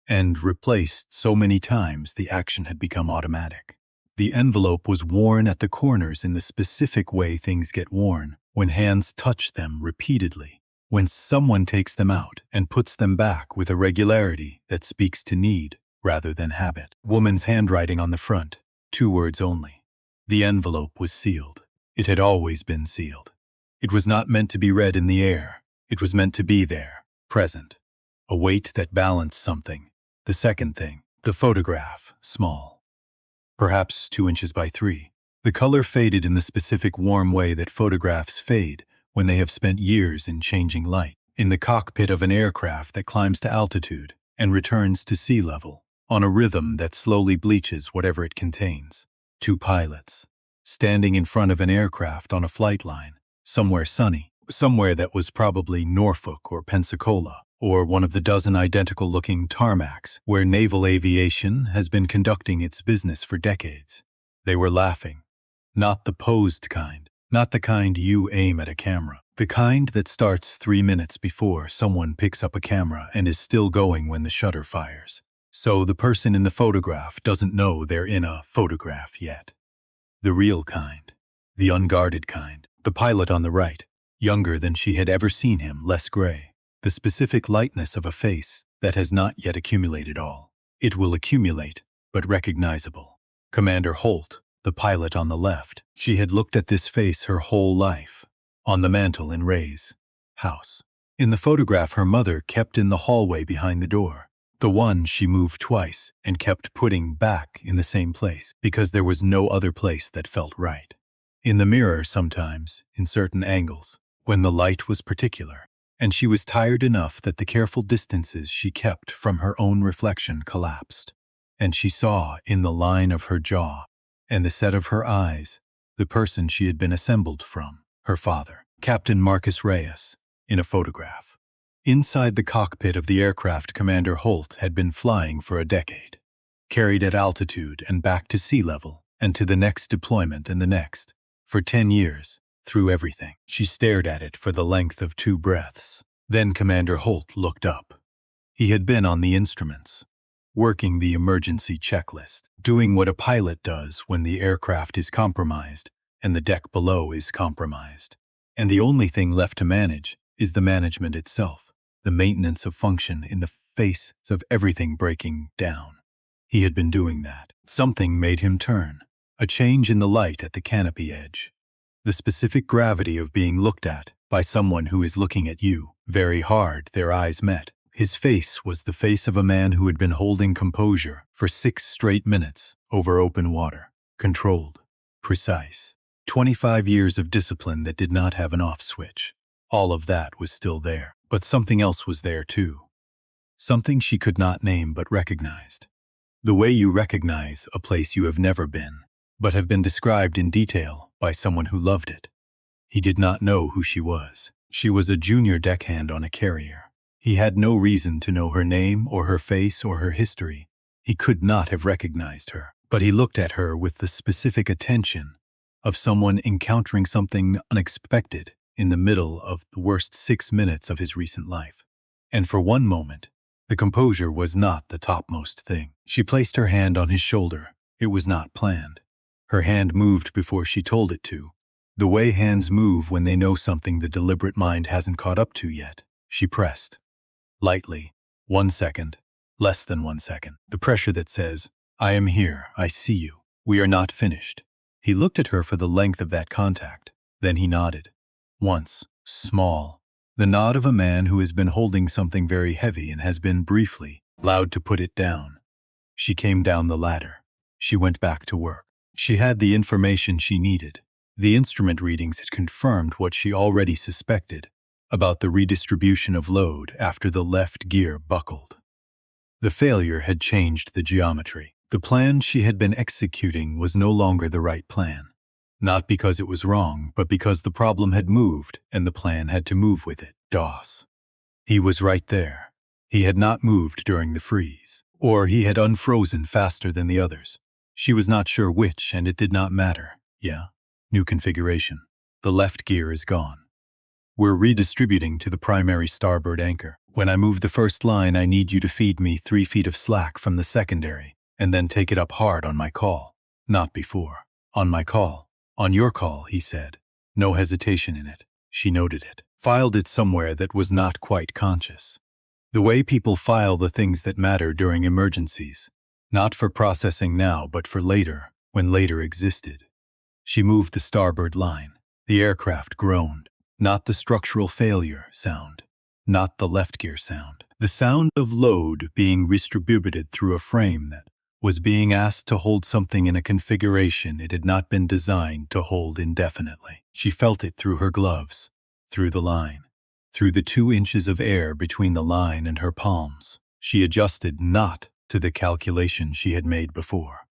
and replaced so many times the action had become automatic. The envelope was worn at the corners in the specific way things get worn when hands touch them repeatedly, when someone takes them out and puts them back with a regularity that speaks to need rather than habit. Woman's handwriting on the front, 2 words only. The envelope was sealed. It had always been sealed. It was not meant to be read in the air. It was meant to be there, present. A weight that balanced something. The second thing, the photograph, small. Perhaps 2 inches by 3. The color faded in the specific warm way that photographs fade when they have spent years in changing light. In the cockpit of an aircraft that climbs to altitude and returns to sea level, on a rhythm that slowly bleaches whatever it contains. 2 pilots, standing in front of an aircraft on a flight line, somewhere sunny, somewhere that was probably Norfolk or Pensacola, or one of the dozen identical-looking tarmacs where naval aviation has been conducting its business for decades. They were laughing. Not the posed kind, not the kind you aim at a camera, the kind that starts 3 minutes before someone picks up a camera and is still going when the shutter fires. So the person in the photograph doesn't know they're in a photograph yet. The real kind, the unguarded kind, the pilot on the right, younger than she had ever seen him, less gray, the specific lightness of a face that has not yet accumulated all. It will accumulate, but recognizable. Commander Holt, the pilot on the left. She had looked at this face her whole life, on the mantel in Ray's house. In the photograph her mother kept in the hallway behind the door, the one she moved twice and kept putting back in the same place because there was no other place that felt right. In the mirror sometimes, in certain angles, when the light was particular, and she was tired enough that the careful distances she kept from her own reflection collapsed, and she saw in the line of her jaw and the set of her eyes the person she had been assembled from, her father, Captain Marcus Reyes, in a photograph. Inside the cockpit of the aircraft Commander Holt had been flying for a decade, carried at altitude and back to sea level and to the next deployment and the next, for 10 years, through everything. She stared at it for the length of 2 breaths. Then Commander Holt looked up. He had been on the instruments, working the emergency checklist, doing what a pilot does when the aircraft is compromised and the deck below is compromised. And the only thing left to manage is the management itself. the maintenance of function in the face of everything breaking down. He had been doing that. Something made him turn. A change in the light at the canopy edge. The specific gravity of being looked at by someone who is looking at you. Very hard, their eyes met. His face was the face of a man who had been holding composure for 6 straight minutes over open water. Controlled. Precise. 25 years of discipline that did not have an off switch. All of that was still there. But something else was there too. Something she could not name but recognized. The way you recognize a place you have never been, but have been described in detail by someone who loved it. He did not know who she was. She was a junior deckhand on a carrier. He had no reason to know her name or her face or her history. He could not have recognized her, but he looked at her with the specific attention of someone encountering something unexpected in the middle of the worst 6 minutes of his recent life. And for one moment, the composure was not the topmost thing. She placed her hand on his shoulder. It was not planned. Her hand moved before she told it to. The way hands move when they know something the deliberate mind hasn't caught up to yet. She pressed. Lightly. 1 second. Less than 1 second. The pressure that says, I am here, I see you. We are not finished. He looked at her for the length of that contact. Then he nodded. Once. Small. The nod of a man who has been holding something very heavy and has been briefly allowed to put it down. She came down the ladder. She went back to work. She had the information she needed. The instrument readings had confirmed what she already suspected about the redistribution of load after the left gear buckled. The failure had changed the geometry. The plan she had been executing was no longer the right plan. Not because it was wrong, but because the problem had moved and the plan had to move with it. DOS. He was right there. He had not moved during the freeze. Or he had unfrozen faster than the others. She was not sure which, and it did not matter. Yeah. New configuration. The left gear is gone. We're redistributing to the primary starboard anchor. When I move the first line, I need you to feed me 3 feet of slack from the secondary, and then take it up hard on my call. Not before. On my call. On your call, he said. No hesitation in it. She noted it. Filed it somewhere that was not quite conscious. The way people file the things that matter during emergencies. Not for processing now, but for later, when later existed. She moved the starboard line. The aircraft groaned. Not the structural failure sound. Not the left gear sound. The sound of load being redistributed through a frame that was being asked to hold something in a configuration it had not been designed to hold indefinitely. She felt it through her gloves, through the line, through the 2 inches of air between the line and her palms. She adjusted not to the calculation she had made before,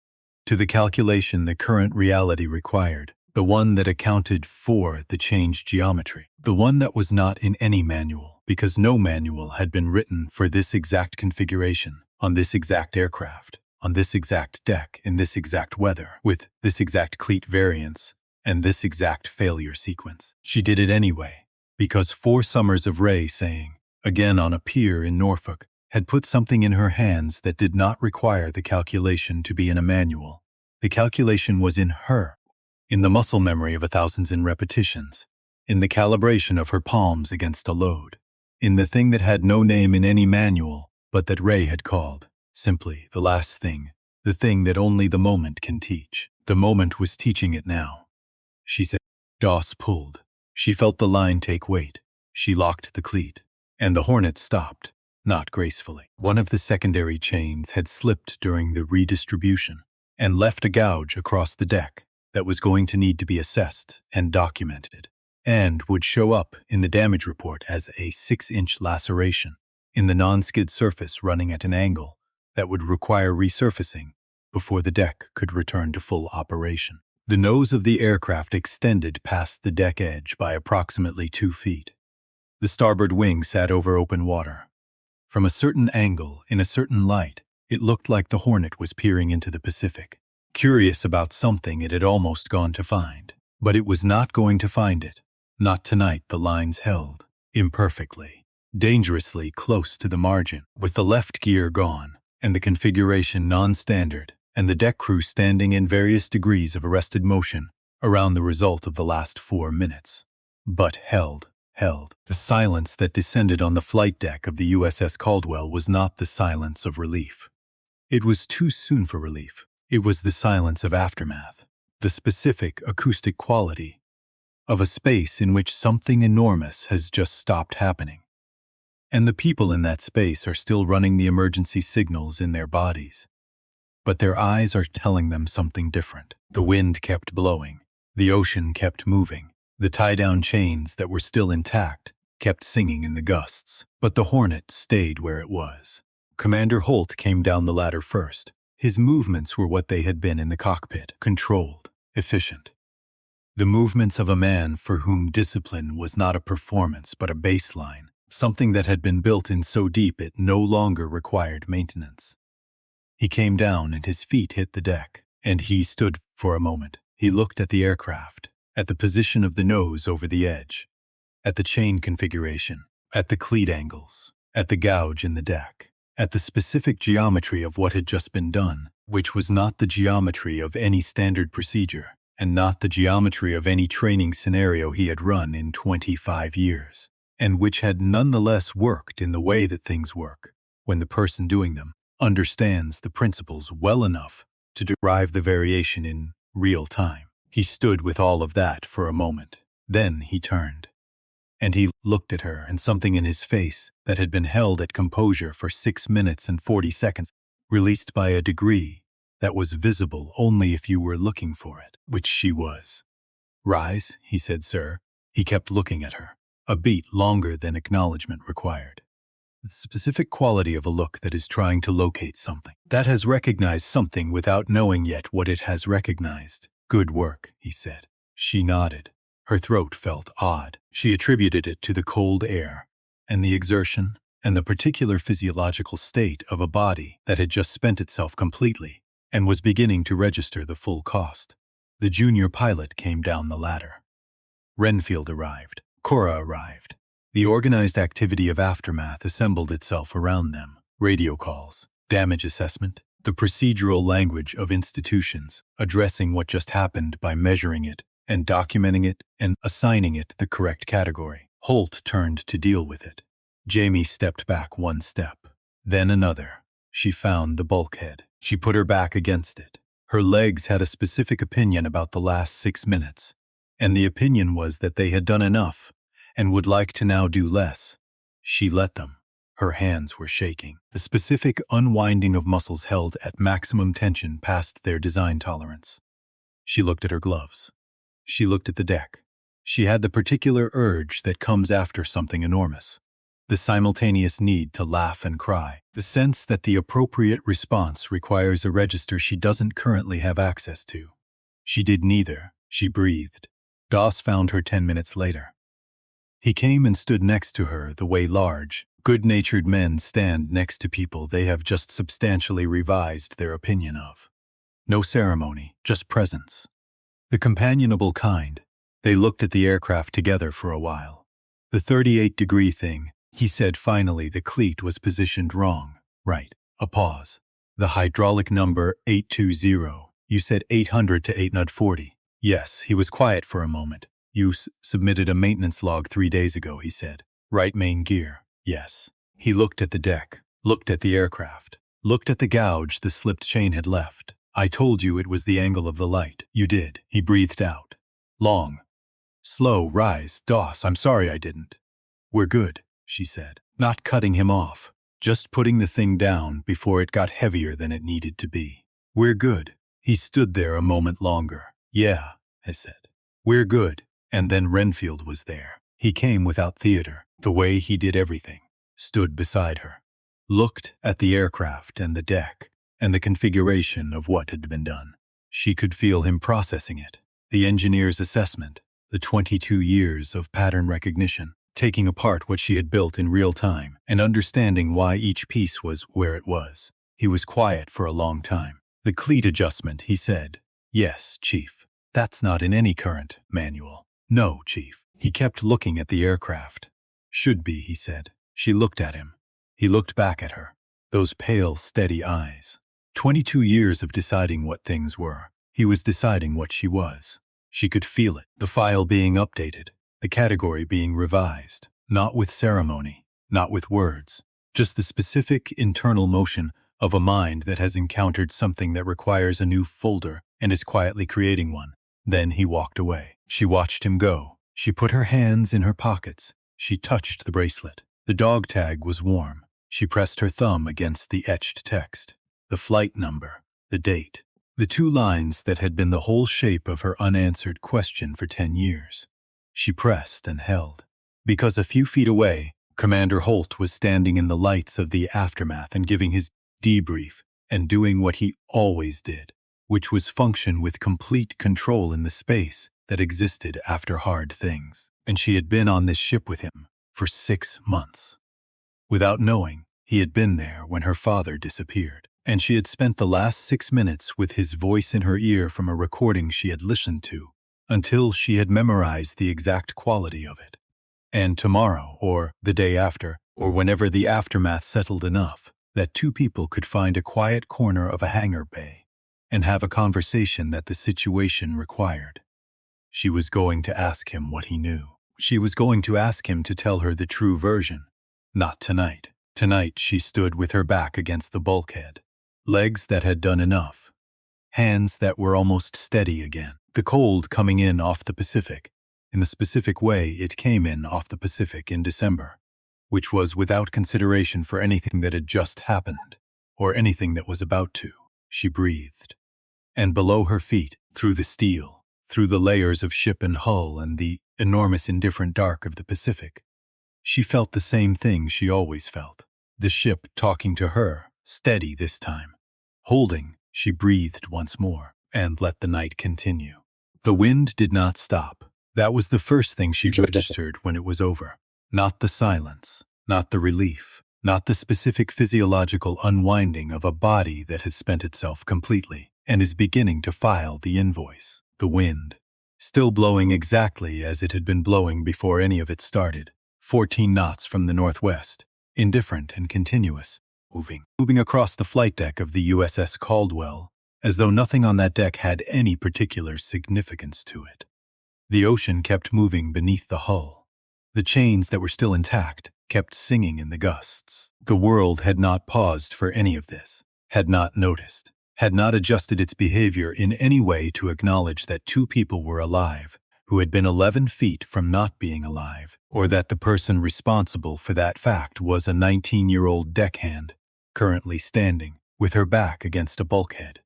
to the calculation the current reality required, the one that accounted for the changed geometry, the one that was not in any manual, because no manual had been written for this exact configuration, on this exact aircraft, on this exact deck, in this exact weather, with this exact cleat variance, and this exact failure sequence. She did it anyway, because 4 summers of Ray saying, again on a pier in Norfolk, had put something in her hands that did not require the calculation to be in a manual. The calculation was in her, in the muscle memory of 1,000s in repetitions, in the calibration of her palms against a load, in the thing that had no name in any manual, but that Ray had called, simply, the last thing, the thing that only the moment can teach. The moment was teaching it now. She said, DOS pulled. She felt the line take weight. She locked the cleat. And the Hornet stopped, not gracefully. One of the secondary chains had slipped during the redistribution and left a gouge across the deck that was going to need to be assessed and documented, and would show up in the damage report as a 6-inch laceration in the non-skid surface running at an angle that would require resurfacing before the deck could return to full operation. The nose of the aircraft extended past the deck edge by approximately 2 feet. The starboard wing sat over open water. From a certain angle, in a certain light, it looked like the Hornet was peering into the Pacific, curious about something it had almost gone to find. But it was not going to find it. Not tonight. The lines held, imperfectly, dangerously close to the margin, with the left gear gone, and the configuration non-standard, and the deck crew standing in various degrees of arrested motion around the result of the last 4 minutes. But held. held. The silence that descended on the flight deck of the USS Caldwell was not the silence of relief. It was too soon for relief. It was the silence of aftermath, the specific acoustic quality of a space in which something enormous has just stopped happening. And the people in that space are still running the emergency signals in their bodies. But their eyes are telling them something different. The wind kept blowing. The ocean kept moving. The tie-down chains that were still intact kept singing in the gusts. But the Hornet stayed where it was. Commander Holt came down the ladder first. His movements were what they had been in the cockpit, controlled, efficient. The movements of a man for whom discipline was not a performance but a baseline, something that had been built in so deep it no longer required maintenance. He came down and his feet hit the deck, and he stood for a moment. He looked at the aircraft, at the position of the nose over the edge, at the chain configuration, at the cleat angles, at the gouge in the deck, at the specific geometry of what had just been done, which was not the geometry of any standard procedure, and not the geometry of any training scenario he had run in 25 years, and which had nonetheless worked in the way that things work, when the person doing them understands the principles well enough to derive the variation in real time. He stood with all of that for a moment. Then he turned. And he looked at her, and something in his face that had been held at composure for 6 minutes and 40 seconds, released by a degree that was visible only if you were looking for it, which she was. "Rise," he said, "sir." He kept looking at her, a beat longer than acknowledgement required. The specific quality of a look that is trying to locate something, that has recognized something without knowing yet what it has recognized. "Good work," he said. She nodded. Her throat felt odd. She attributed it to the cold air, and the exertion, and the particular physiological state of a body that had just spent itself completely, and was beginning to register the full cost. The junior pilot came down the ladder. Renfield arrived. Cora arrived. The organized activity of aftermath assembled itself around them. Radio calls, damage assessment, the procedural language of institutions, addressing what just happened by measuring it and documenting it and assigning it the correct category. Holt turned to deal with it. Jamie stepped back one step, then another. She found the bulkhead. She put her back against it. Her legs had a specific opinion about the last 6 minutes, and the opinion was that they had done enough and would like to now do less. She let them. Her hands were shaking. The specific unwinding of muscles held at maximum tension past their design tolerance. She looked at her gloves. She looked at the deck. She had the particular urge that comes after something enormous. The simultaneous need to laugh and cry. The sense that the appropriate response requires a register she doesn't currently have access to. She did neither. She breathed. Doss found her 10 minutes later. He came and stood next to her the way large, good-natured men stand next to people they have just substantially revised their opinion of. No ceremony, just presence. The companionable kind. They looked at the aircraft together for a while. "The 38-degree thing," he said finally. "The cleat was positioned wrong." "Right." A pause. "The hydraulic number 820. You said 800 to 840. "Yes." He was quiet for a moment. "You submitted a maintenance log 3 days ago," he said. "Right main gear." "Yes." He looked at the deck, looked at the aircraft, looked at the gouge the slipped chain had left. "I told you it was the angle of the light." "You did." He breathed out. "Long. Slow rise, Doss. I'm sorry I didn't." "We're good," she said, not cutting him off, just putting the thing down before it got heavier than it needed to be. "We're good." He stood there a moment longer. "Yeah," I said. "We're good." And then Renfield was there. He came without theater, the way he did everything. Stood beside her. Looked at the aircraft and the deck, and the configuration of what had been done. She could feel him processing it. The engineer's assessment, the 22 years of pattern recognition, taking apart what she had built in real time, and understanding why each piece was where it was. He was quiet for a long time. "The cleat adjustment," he said. "Yes, Chief. That's not in any current manual." "No, Chief." He kept looking at the aircraft. "Should be," he said. She looked at him. He looked back at her. Those pale, steady eyes. 22 years of deciding what things were. He was deciding what she was. She could feel it. The file being updated. the category being revised, not with ceremony, not with words, just the specific internal motion of a mind that has encountered something that requires a new folder and is quietly creating one. Then he walked away. She watched him go. She put her hands in her pockets. She touched the bracelet. The dog tag was warm. She pressed her thumb against the etched text. The flight number, the date, the two lines that had been the whole shape of her unanswered question for 10 years. She pressed and held. Because a few feet away, Commander Holt was standing in the lights of the aftermath and giving his debrief and doing what he always did, which was function with complete control in the space that existed after hard things. And she had been on this ship with him for 6 months. Without knowing, he had been there when her father disappeared, and she had spent the last 6 minutes with his voice in her ear from a recording she had listened to, until she had memorized the exact quality of it. And tomorrow, or the day after, or whenever the aftermath settled enough, that two people could find a quiet corner of a hangar bay and have a conversation that the situation required. She was going to ask him what he knew. She was going to ask him to tell her the true version. Not tonight. Tonight she stood with her back against the bulkhead. Legs that had done enough. Hands that were almost steady again. The cold coming in off the Pacific, in the specific way it came in off the Pacific in December, which was without consideration for anything that had just happened, or anything that was about to. She breathed. And below her feet, through the steel, through the layers of ship and hull and the enormous indifferent dark of the Pacific, she felt the same thing she always felt. The ship talking to her, steady this time. Holding, she breathed once more, and let the night continue. The wind did not stop. That was the first thing she registered when it was over. Not the silence, not the relief, not the specific physiological unwinding of a body that has spent itself completely and is beginning to file the invoice. The wind, still blowing exactly as it had been blowing before any of it started, 14 knots from the northwest, indifferent and continuous, moving across the flight deck of the USS Caldwell, as though nothing on that deck had any particular significance to it. The ocean kept moving beneath the hull. The chains that were still intact kept singing in the gusts. The world had not paused for any of this, had not noticed, had not adjusted its behavior in any way to acknowledge that two people were alive who had been 11 feet from not being alive, or that the person responsible for that fact was a 19-year-old deckhand, currently standing, with her back against a bulkhead,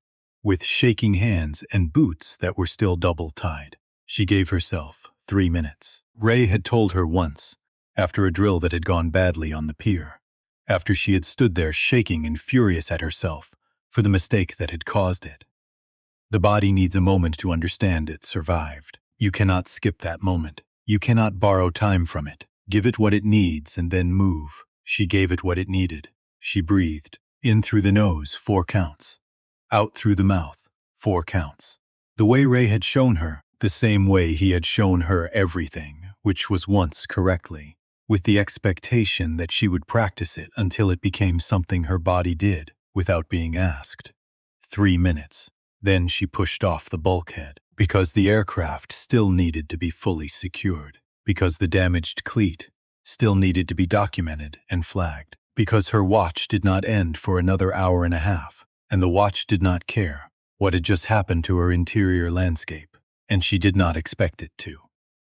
with shaking hands and boots that were still double-tied. She gave herself 3 minutes. Ray had told her once, after a drill that had gone badly on the pier, after she had stood there shaking and furious at herself for the mistake that had caused it. The body needs a moment to understand it survived. You cannot skip that moment. You cannot borrow time from it. Give it what it needs and then move. She gave it what it needed. She breathed. In through the nose, 4 counts. Out through the mouth, 4 counts. The way Ray had shown her, the same way he had shown her everything, which was once correctly, with the expectation that she would practice it until it became something her body did, without being asked. 3 minutes. Then she pushed off the bulkhead, because the aircraft still needed to be fully secured, because the damaged cleat still needed to be documented and flagged, because her watch did not end for another hour and a half, and the watch did not care what had just happened to her interior landscape, and she did not expect it to.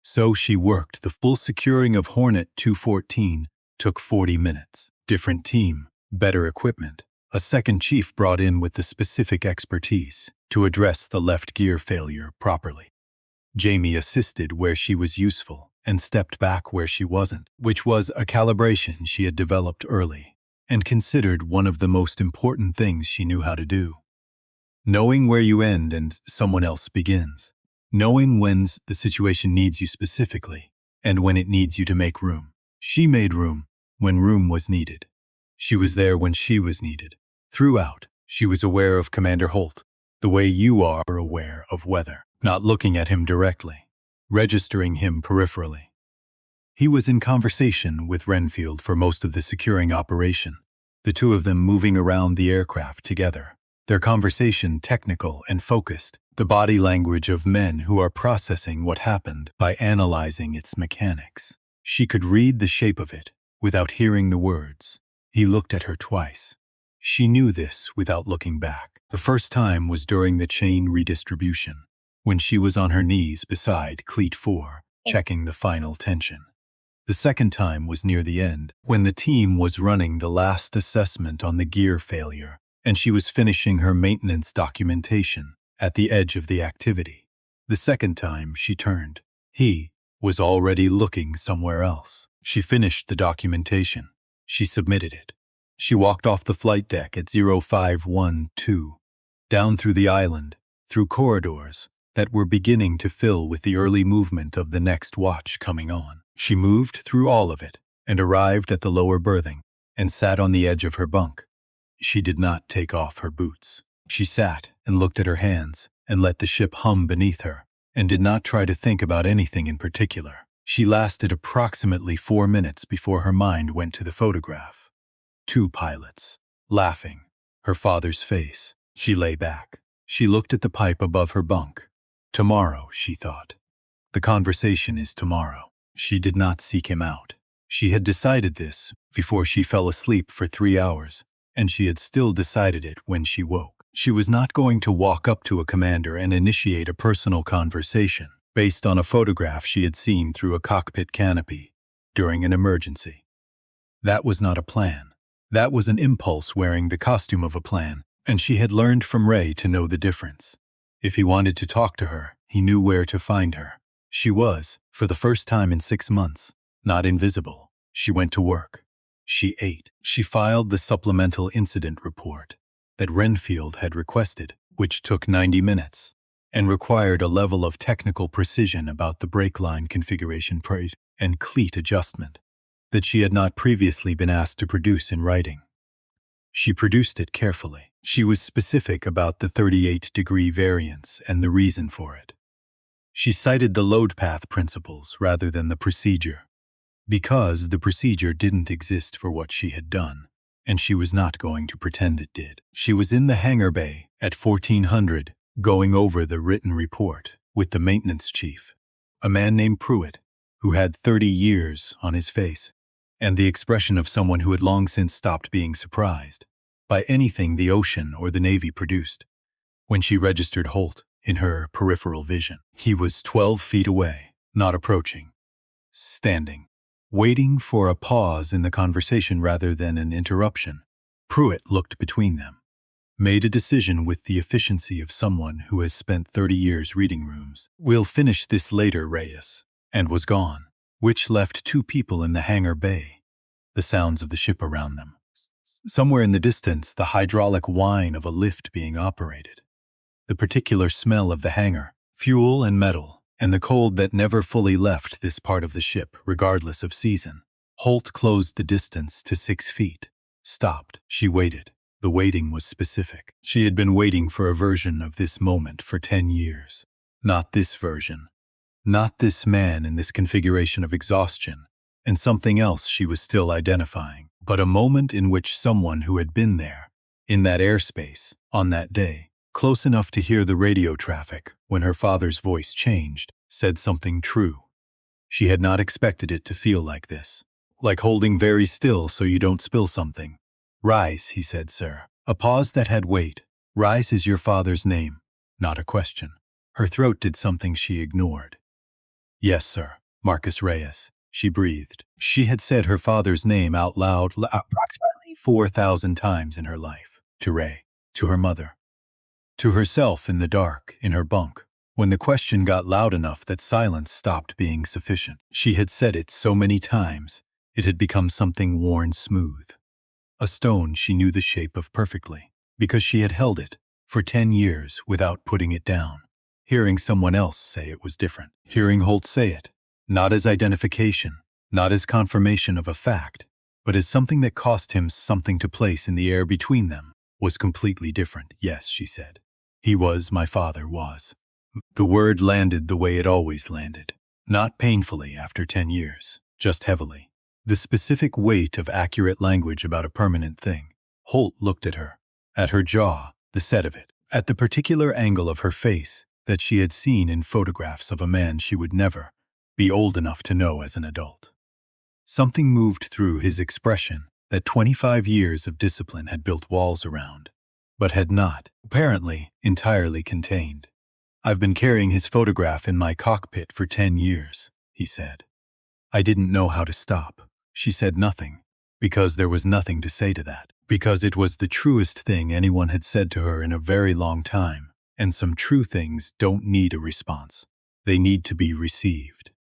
So she worked. The full securing of Hornet 214 took 40 minutes. Different team, better equipment. A second chief brought in with the specific expertise to address the left gear failure properly. Jamie assisted where she was useful and stepped back where she wasn't, which was a calibration she had developed early and considered one of the most important things she knew how to do. Knowing where you end and someone else begins. Knowing when the situation needs you specifically and when it needs you to make room. She made room when room was needed. She was there when she was needed. Throughout, she was aware of Commander Holt, the way you are aware of weather, not looking at him directly, registering him peripherally. He was in conversation with Renfield for most of the securing operation, the two of them moving around the aircraft together, their conversation technical and focused, the body language of men who are processing what happened by analyzing its mechanics. She could read the shape of it without hearing the words. He looked at her twice. She knew this without looking back. The first time was during the chain redistribution, when she was on her knees beside cleat 4, checking the final tension. The second time was near the end, when the team was running the last assessment on the gear failure, and she was finishing her maintenance documentation at the edge of the activity. The second time she turned. He was already looking somewhere else. She finished the documentation. She submitted it. She walked off the flight deck at 0512, down through the island, through corridors that were beginning to fill with the early movement of the next watch coming on. She moved through all of it and arrived at the lower berthing and sat on the edge of her bunk. She did not take off her boots. She sat and looked at her hands and let the ship hum beneath her and did not try to think about anything in particular. She lasted approximately 4 minutes before her mind went to the photograph. 2 pilots, laughing, her father's face. She lay back. She looked at the pipe above her bunk. Tomorrow, she thought. The conversation is tomorrow. She did not seek him out. She had decided this before she fell asleep for 3 hours, and she had still decided it when she woke. She was not going to walk up to a commander and initiate a personal conversation based on a photograph she had seen through a cockpit canopy during an emergency. That was not a plan. That was an impulse wearing the costume of a plan, and she had learned from Ray to know the difference. If he wanted to talk to her, he knew where to find her. She was, for the first time in 6 months, not invisible. She went to work. She ate. She filed the supplemental incident report that Renfield had requested, which took 90 minutes, and required a level of technical precision about the brake line configuration and cleat adjustment that she had not previously been asked to produce in writing. She produced it carefully. She was specific about the 38-degree variance and the reason for it. She cited the load path principles rather than the procedure, because the procedure didn't exist for what she had done, and she was not going to pretend it did. She was in the hangar bay at 1400, going over the written report with the maintenance chief, a man named Pruitt, who had 30 years on his face, and the expression of someone who had long since stopped being surprised by anything the ocean or the Navy produced. When she registered Holt in her peripheral vision, he was 12 feet away, not approaching, standing, waiting for a pause in the conversation rather than an interruption. Pruitt looked between them, made a decision with the efficiency of someone who has spent 30 years reading rooms. "We'll finish this later, Reyes," and was gone, which left 2 people in the hangar bay, the sounds of the ship around them. Somewhere in the distance, the hydraulic whine of a lift being operated. The particular smell of the hangar, fuel and metal, and the cold that never fully left this part of the ship, regardless of season. Holt closed the distance to 6 feet, stopped. She waited. The waiting was specific. She had been waiting for a version of this moment for 10 years. Not this version. Not this man in this configuration of exhaustion, and something else she was still identifying, but a moment in which someone who had been there, in that airspace, on that day, close enough to hear the radio traffic when her father's voice changed, said something true. She had not expected it to feel like this, like holding very still so you don't spill something. "Rise," he said, "sir." A pause that had weight. "Rise is your father's name," not a question. Her throat did something she ignored. "Yes, sir, Marcus Reyes," she breathed. She had said her father's name out loud approximately 4,000 times in her life. To Ray, to her mother, to herself in the dark, in her bunk. When the question got loud enough that silence stopped being sufficient. She had said it so many times, it had become something worn smooth. A stone she knew the shape of perfectly, because she had held it for 10 years without putting it down. Hearing someone else say it was different. Hearing Holt say it, not as identification, not as confirmation of a fact, but as something that cost him something to place in the air between them, was completely different. "Yes," she said. "He was, my father was." The word landed the way it always landed. Not painfully after 10 years, just heavily. The specific weight of accurate language about a permanent thing. Holt looked at her, at her jaw, the set of it, at the particular angle of her face, that she had seen in photographs of a man she would never be old enough to know as an adult. Something moved through his expression that 25 years of discipline had built walls around, but had not, apparently, entirely contained. "I've been carrying his photograph in my cockpit for 10 years, he said. "I didn't know how to stop." She said nothing, because there was nothing to say to that, because it was the truest thing anyone had said to her in a very long time, and some true things don't need a response. They need to be received.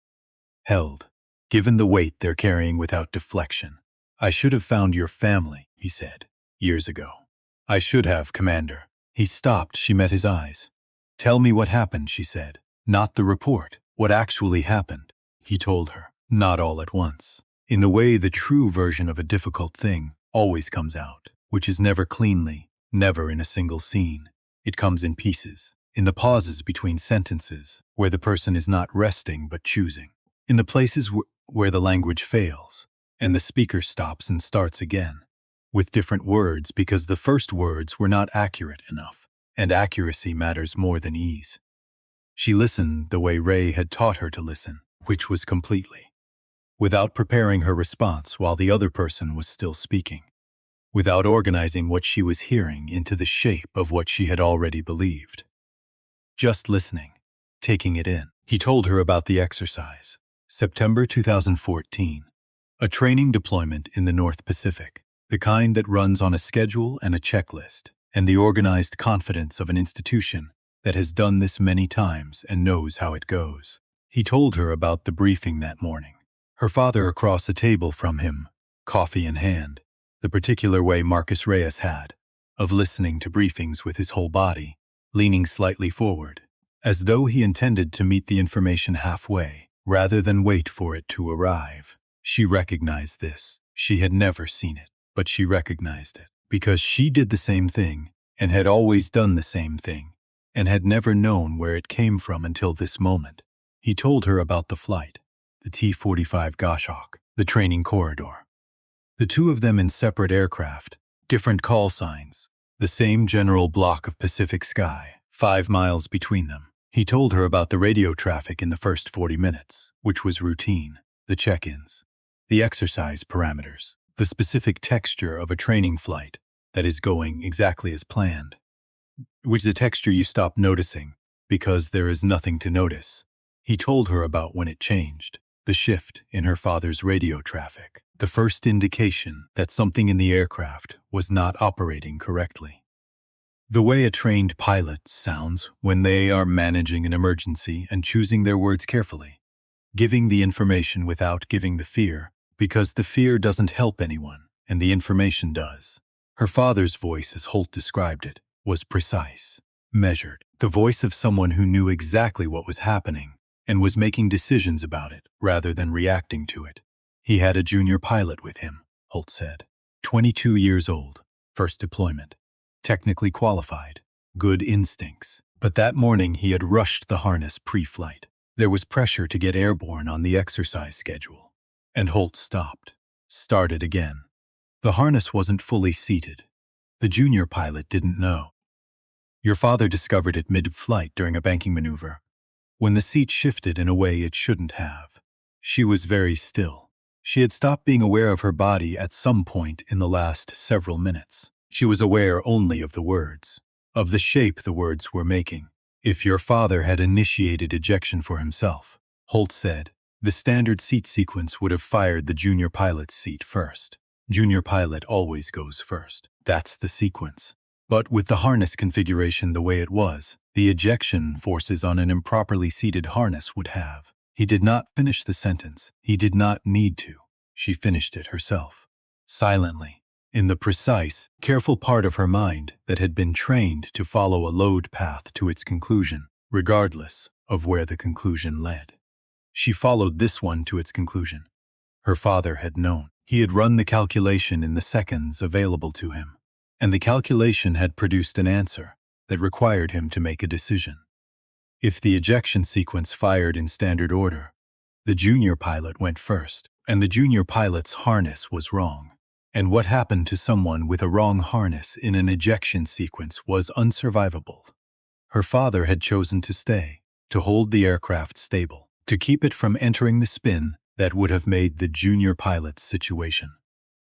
Held. Given the weight they're carrying without deflection. "I should have found your family," he said, "years ago." "I should have, Commander." He stopped. She met his eyes. "Tell me what happened," she said. "Not the report. What actually happened." He told her. Not all at once. In the way the true version of a difficult thing always comes out, which is never cleanly, never in a single scene. It comes in pieces, in the pauses between sentences, where the person is not resting but choosing, in the places where the language fails, and the speaker stops and starts again, with different words because the first words were not accurate enough, and accuracy matters more than ease. She listened the way Ray had taught her to listen, which was completely, without preparing her response while the other person was still speaking, without organizing what she was hearing into the shape of what she had already believed. Just listening, taking it in. He told her about the exercise. September 2014. A training deployment in the North Pacific, the kind that runs on a schedule and a checklist, and the organized confidence of an institution that has done this many times and knows how it goes. He told her about the briefing that morning. Her father across a table from him, coffee in hand, the particular way Marcus Reyes had, of listening to briefings with his whole body, leaning slightly forward, as though he intended to meet the information halfway, rather than wait for it to arrive. She recognized this. She had never seen it, but she recognized it, because she did the same thing, and had always done the same thing, and had never known where it came from until this moment. He told her about the flight. The T-45 Goshawk, the training corridor. The two of them in separate aircraft, different call signs, the same general block of Pacific sky, 5 miles between them. He told her about the radio traffic in the first 40 minutes, which was routine, the check-ins, the exercise parameters, the specific texture of a training flight that is going exactly as planned, which is a texture you stop noticing because there is nothing to notice. He told her about when it changed. The shift in her father's radio traffic, the first indication that something in the aircraft was not operating correctly. The way a trained pilot sounds when they are managing an emergency and choosing their words carefully, giving the information without giving the fear, because the fear doesn't help anyone, and the information does. Her father's voice, as Holt described it, was precise, measured, the voice of someone who knew exactly what was happening and was making decisions about it rather than reacting to it. He had a junior pilot with him, Holt said. 22 years old, first deployment, technically qualified, good instincts. But that morning he had rushed the harness pre-flight. There was pressure to get airborne on the exercise schedule. And Holt stopped, started again. The harness wasn't fully seated. The junior pilot didn't know. Your father discovered it mid-flight during a banking maneuver, when the seat shifted in a way it shouldn't have. She was very still. She had stopped being aware of her body at some point in the last several minutes. She was aware only of the words, of the shape the words were making. If your father had initiated ejection for himself, Holt said, the standard seat sequence would have fired the junior pilot's seat first. Junior pilot always goes first. That's the sequence. But with the harness configuration the way it was, the ejection forces on an improperly seated harness would have. He did not finish the sentence. He did not need to. She finished it herself. Silently, in the precise, careful part of her mind that had been trained to follow a load path to its conclusion, regardless of where the conclusion led. She followed this one to its conclusion. Her father had known. He had run the calculation in the seconds available to him, and the calculation had produced an answer that required him to make a decision. If the ejection sequence fired in standard order, the junior pilot went first, and the junior pilot's harness was wrong. And what happened to someone with a wrong harness in an ejection sequence was unsurvivable. Her father had chosen to stay, to hold the aircraft stable, to keep it from entering the spin that would have made the junior pilot's situation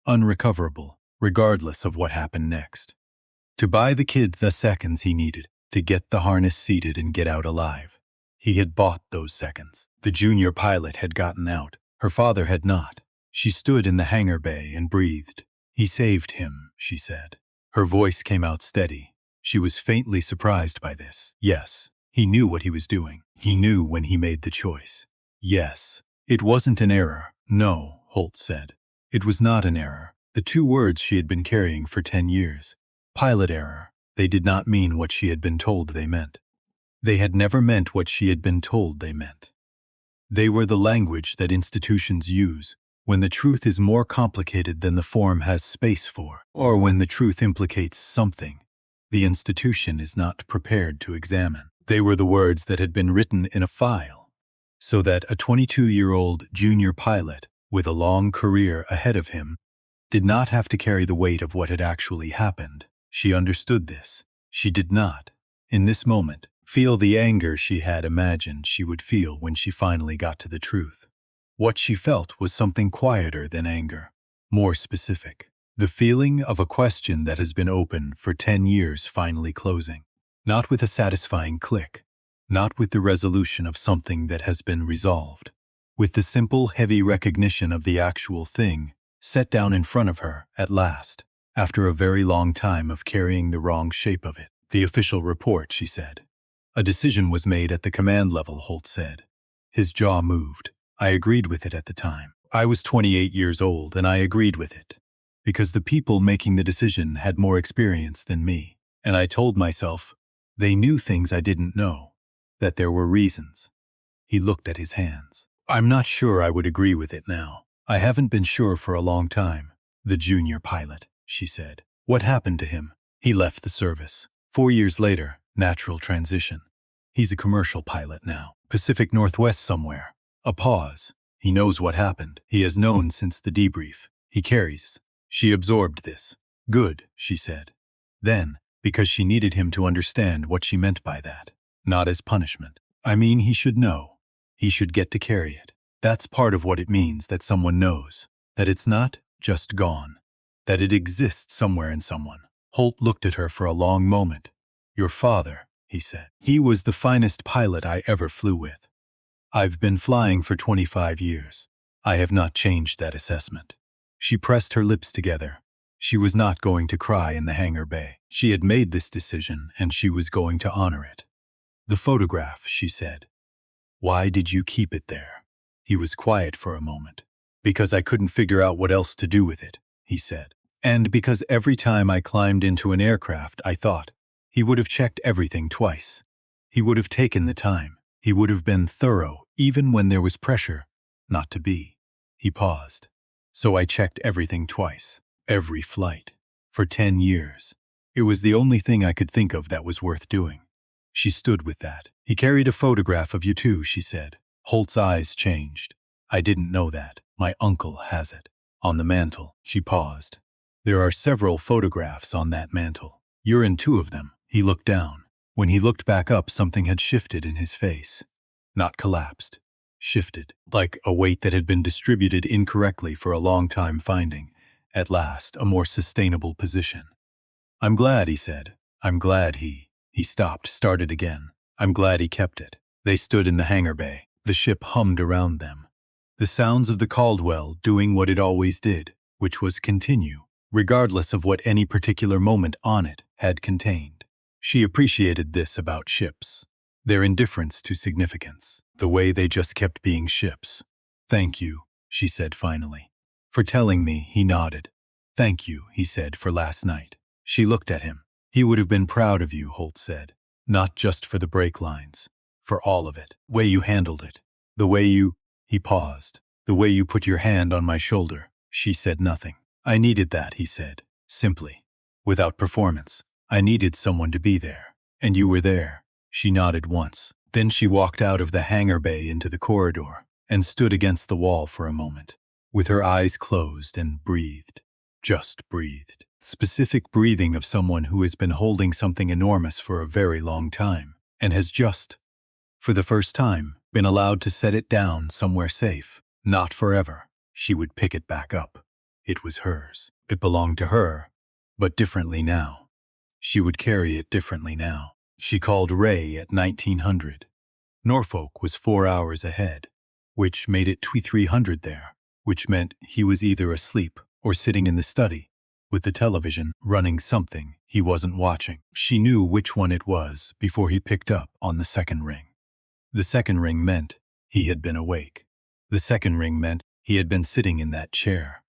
unrecoverable, regardless of what happened next. To buy the kid the seconds he needed to get the harness seated and get out alive. He had bought those seconds. The junior pilot had gotten out. Her father had not. She stood in the hangar bay and breathed. "He saved him," she said. Her voice came out steady. She was faintly surprised by this. Yes, he knew what he was doing. He knew when he made the choice. Yes, it wasn't an error. No, Holt said. It was not an error. The two words she had been carrying for 10 years. Pilot error. They did not mean what she had been told they meant. They had never meant what she had been told they meant. They were the language that institutions use when the truth is more complicated than the form has space for, or when the truth implicates something the institution is not prepared to examine. They were the words that had been written in a file, so that a 22-year-old junior pilot with a long career ahead of him did not have to carry the weight of what had actually happened. She understood this. She did not, in this moment, feel the anger she had imagined she would feel when she finally got to the truth. What she felt was something quieter than anger, more specific. The feeling of a question that has been open for 10 years finally closing. Not with a satisfying click, not with the resolution of something that has been resolved. With the simple, heavy recognition of the actual thing set down in front of her at last, after a very long time of carrying the wrong shape of it. The official report, she said. A decision was made at the command level, Holt said. His jaw moved. I agreed with it at the time. I was 28 years old and I agreed with it. Because the people making the decision had more experience than me. And I told myself, they knew things I didn't know, that there were reasons. He looked at his hands. I'm not sure I would agree with it now. I haven't been sure for a long time. The junior pilot, she said. What happened to him? He left the service. 4 years later, natural transition. He's a commercial pilot now. Pacific Northwest somewhere. A pause. He knows what happened. He has known since the debrief. He carries. She absorbed this. Good, she said. Then, because she needed him to understand what she meant by that. Not as punishment. I mean, he should know. He should get to carry it. That's part of what it means that someone knows. That it's not just gone. That it exists somewhere in someone. Holt looked at her for a long moment. Your father, he said. He was the finest pilot I ever flew with. I've been flying for 25 years. I have not changed that assessment. She pressed her lips together. She was not going to cry in the hangar bay. She had made this decision and she was going to honor it. The photograph, she said. Why did you keep it there? He was quiet for a moment. Because I couldn't figure out what else to do with it, he said. And because every time I climbed into an aircraft, I thought, he would have checked everything twice. He would have taken the time. He would have been thorough, even when there was pressure not to be. He paused. So I checked everything twice. Every flight. For 10 years. It was the only thing I could think of that was worth doing. She stood with that. He carried a photograph of you too, she said. Holt's eyes changed. I didn't know that. My uncle has it. On the mantle. She paused. There are several photographs on that mantle. You're in 2 of them. He looked down. When he looked back up, something had shifted in his face. Not collapsed. Shifted. Like a weight that had been distributed incorrectly for a long time finding, at last, a more sustainable position. I'm glad, he said. I'm glad he stopped, started again. I'm glad he kept it. They stood in the hangar bay. The ship hummed around them. The sounds of the Caldwell doing what it always did, which was continue, regardless of what any particular moment on it had contained. She appreciated this about ships. Their indifference to significance. The way they just kept being ships. Thank you, she said finally. For telling me, he nodded. Thank you, he said, for last night. She looked at him. He would have been proud of you, Holt said. Not just for the brake lines. For all of it. The way you handled it. The way you... He paused. The way you put your hand on my shoulder. She said nothing. I needed that, he said. Simply. Without performance. I needed someone to be there. And you were there. She nodded once. Then she walked out of the hangar bay into the corridor and stood against the wall for a moment, with her eyes closed and breathed. Just breathed. specific breathing of someone who has been holding something enormous for a very long time and has just, for the first time, been allowed to set it down somewhere safe. Not forever. She would pick it back up. It was hers. It belonged to her, but differently now. She would carry it differently now. She called Ray at 1900. Norfolk was 4 hours ahead, which made it 2300 there, which meant he was either asleep or sitting in the study, with the television running something he wasn't watching. She knew which one it was before he picked up on the second ring. The second ring meant he had been awake. The second ring meant he had been sitting in that chair.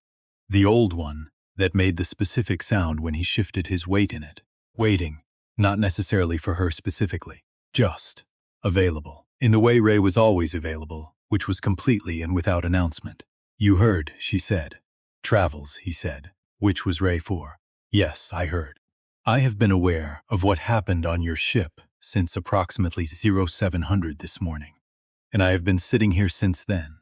The old one that made the specific sound when he shifted his weight in it. Waiting, not necessarily for her specifically, just available. In the way Ray was always available, which was completely and without announcement. You heard, she said. Travels, he said. Which was Ray for? Yes, I heard. I have been aware of what happened on your ship since approximately 0700 this morning, and I have been sitting here since then,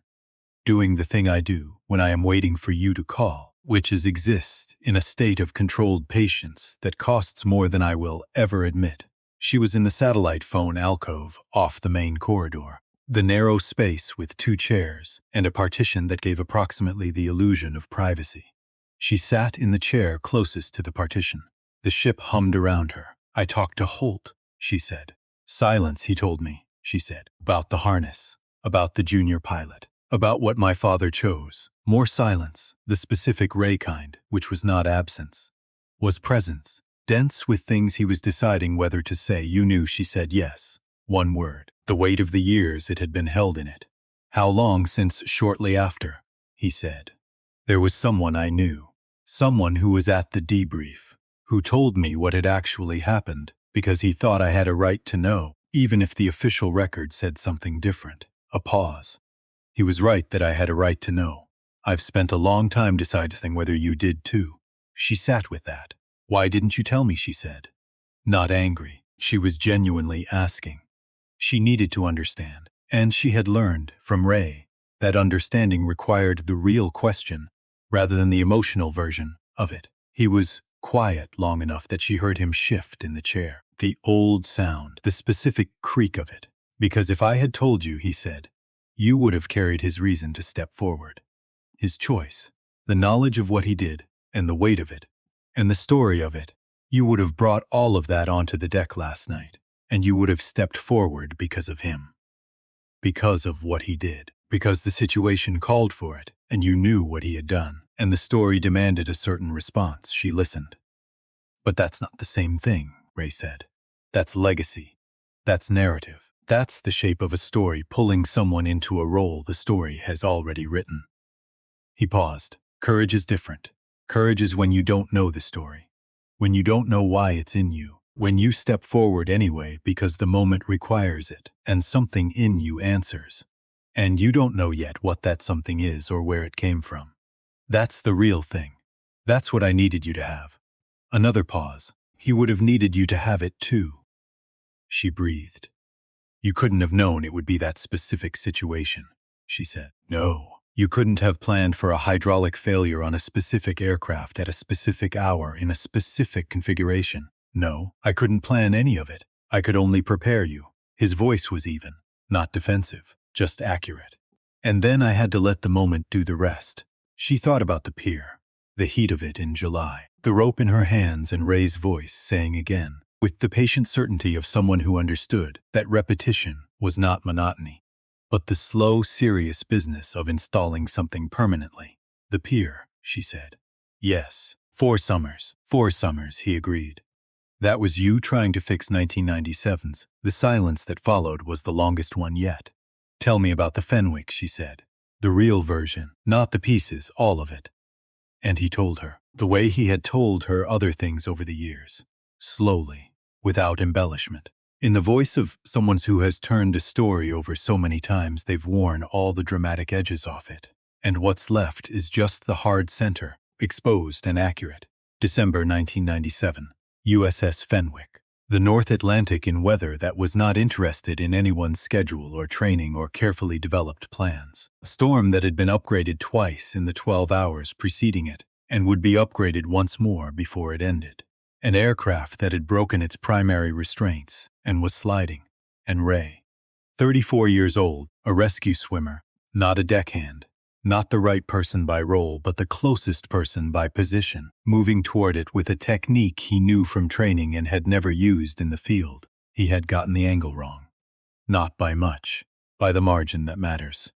doing the thing I do when I am waiting for you to call, which is exist in a state of controlled patience that costs more than I will ever admit. She was in the satellite phone alcove off the main corridor, the narrow space with 2 chairs and a partition that gave approximately the illusion of privacy. She sat in the chair closest to the partition. The ship hummed around her. I talked to Holt, she said. Silence, he told me, she said. About the harness, about the junior pilot, about what my father chose. More silence, the specific Ray kind, which was not absence, was presence, dense with things he was deciding whether to say. You knew, she said. Yes. One word. The weight of the years it had been held in it. How long since? Shortly after, he said. There was someone I knew, someone who was at the debrief, who told me what had actually happened, because he thought I had a right to know, even if the official record said something different. A pause. He was right that I had a right to know. I've spent a long time deciding whether you did too. She sat with that. Why didn't you tell me, she said. Not angry. She was genuinely asking. She needed to understand, and she had learned from Ray that understanding required the real question rather than the emotional version of it. He was quiet long enough that she heard him shift in the chair. The old sound, the specific creak of it. Because if I had told you, he said, you would have carried his reason to step forward. His choice, the knowledge of what he did, and the weight of it, and the story of it. You would have brought all of that onto the deck last night, and you would have stepped forward because of him. Because of what he did. Because the situation called for it, and you knew what he had done, and the story demanded a certain response. She listened. But that's not the same thing, Ray said. That's legacy. That's narrative. That's the shape of a story pulling someone into a role the story has already written. He paused. Courage is different. Courage is when you don't know the story. When you don't know why it's in you. When you step forward anyway because the moment requires it, and something in you answers. And you don't know yet what that something is or where it came from. That's the real thing. That's what I needed you to have. Another pause. He would have needed you to have it too. She breathed. You couldn't have known it would be that specific situation, she said. No, you couldn't have planned for a hydraulic failure on a specific aircraft at a specific hour in a specific configuration. No, I couldn't plan any of it. I could only prepare you. His voice was even, not defensive, just accurate. And then I had to let the moment do the rest. She thought about the pier, the heat of it in July, the rope in her hands and Ray's voice saying again, with the patient certainty of someone who understood that repetition was not monotony, but the slow, serious business of installing something permanently. The pier, she said. Yes, 4 summers, he agreed. That was you trying to fix 1997's. The silence that followed was the longest one yet. Tell me about the Fenwick, she said. The real version, not the pieces, all of it. And he told her, the way he had told her other things over the years. Slowly, without embellishment. In the voice of someone who has turned a story over so many times they've worn all the dramatic edges off it. And what's left is just the hard center, exposed and accurate. December 1997. USS Fenwick. The North Atlantic in weather that was not interested in anyone's schedule or training or carefully developed plans. A storm that had been upgraded twice in the 12 hours preceding it, and would be upgraded once more before it ended. An aircraft that had broken its primary restraints and was sliding. And Ray, 34 years old, a rescue swimmer, not a deckhand, not the right person by role but the closest person by position, moving toward it with a technique he knew from training and had never used in the field. He had gotten the angle wrong. Not by much, by the margin that matters.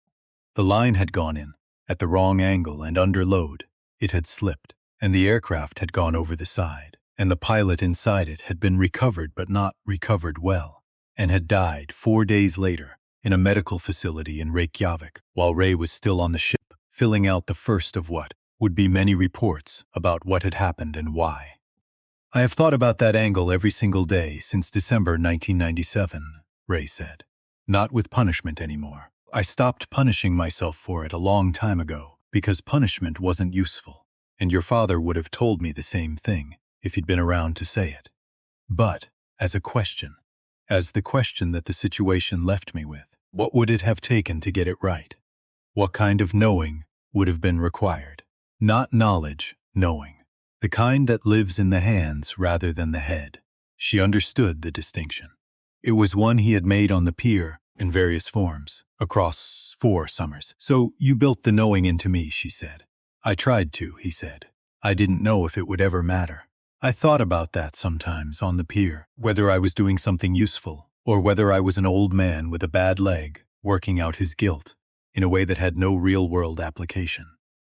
The line had gone in, at the wrong angle and under load. It had slipped, and the aircraft had gone over the side, and the pilot inside it had been recovered but not recovered well, and had died 4 days later in a medical facility in Reykjavik, while Ray was still on the ship, filling out the first of what would be many reports about what had happened and why. I have thought about that angle every single day since December 1997, Ray said. Not with punishment anymore. I stopped punishing myself for it a long time ago because punishment wasn't useful, and your father would have told me the same thing if he'd been around to say it. But, as a question, as the question that the situation left me with, what would it have taken to get it right? What kind of knowing would have been required? Not knowledge, knowing. The kind that lives in the hands rather than the head. She understood the distinction. It was one he had made on the pier in various forms, across 4 summers. So you built the knowing into me, she said. I tried to, he said. I didn't know if it would ever matter. I thought about that sometimes on the pier, whether I was doing something useful, or whether I was an old man with a bad leg, working out his guilt, in a way that had no real-world application.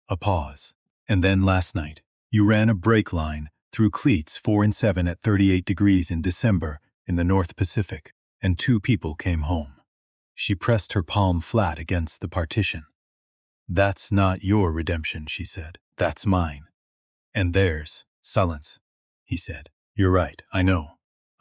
A pause. And then last night, you ran a brake line through cleats 4 and 7 at 38 degrees in December in the North Pacific, and 2 people came home. She pressed her palm flat against the partition. That's not your redemption, she said. That's mine. And theirs. Silence, he said. You're right, I know.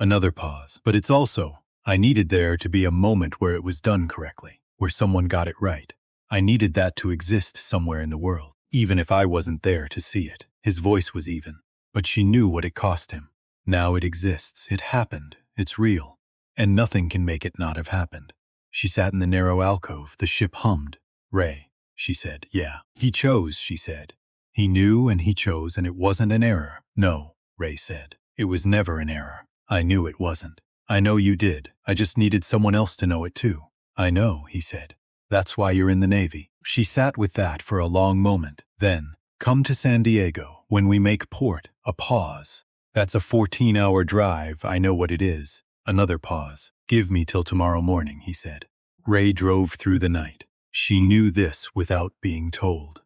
Another pause. But it's also, I needed there to be a moment where it was done correctly, where someone got it right. I needed that to exist somewhere in the world, even if I wasn't there to see it. His voice was even, but she knew what it cost him. Now it exists. It happened. It's real. And nothing can make it not have happened. She sat in the narrow alcove. The ship hummed. Ray, she said. Yeah. He chose, she said. He knew and he chose, and it wasn't an error. No, Ray said. It was never an error. I knew it wasn't. I know you did. I just needed someone else to know it too. I know, he said. That's why you're in the Navy. She sat with that for a long moment. Then, come to San Diego. When we make port, a pause. That's a 14-hour drive. I know what it is. Another pause. Give me till tomorrow morning, he said. Ray drove through the night. She knew this without being told.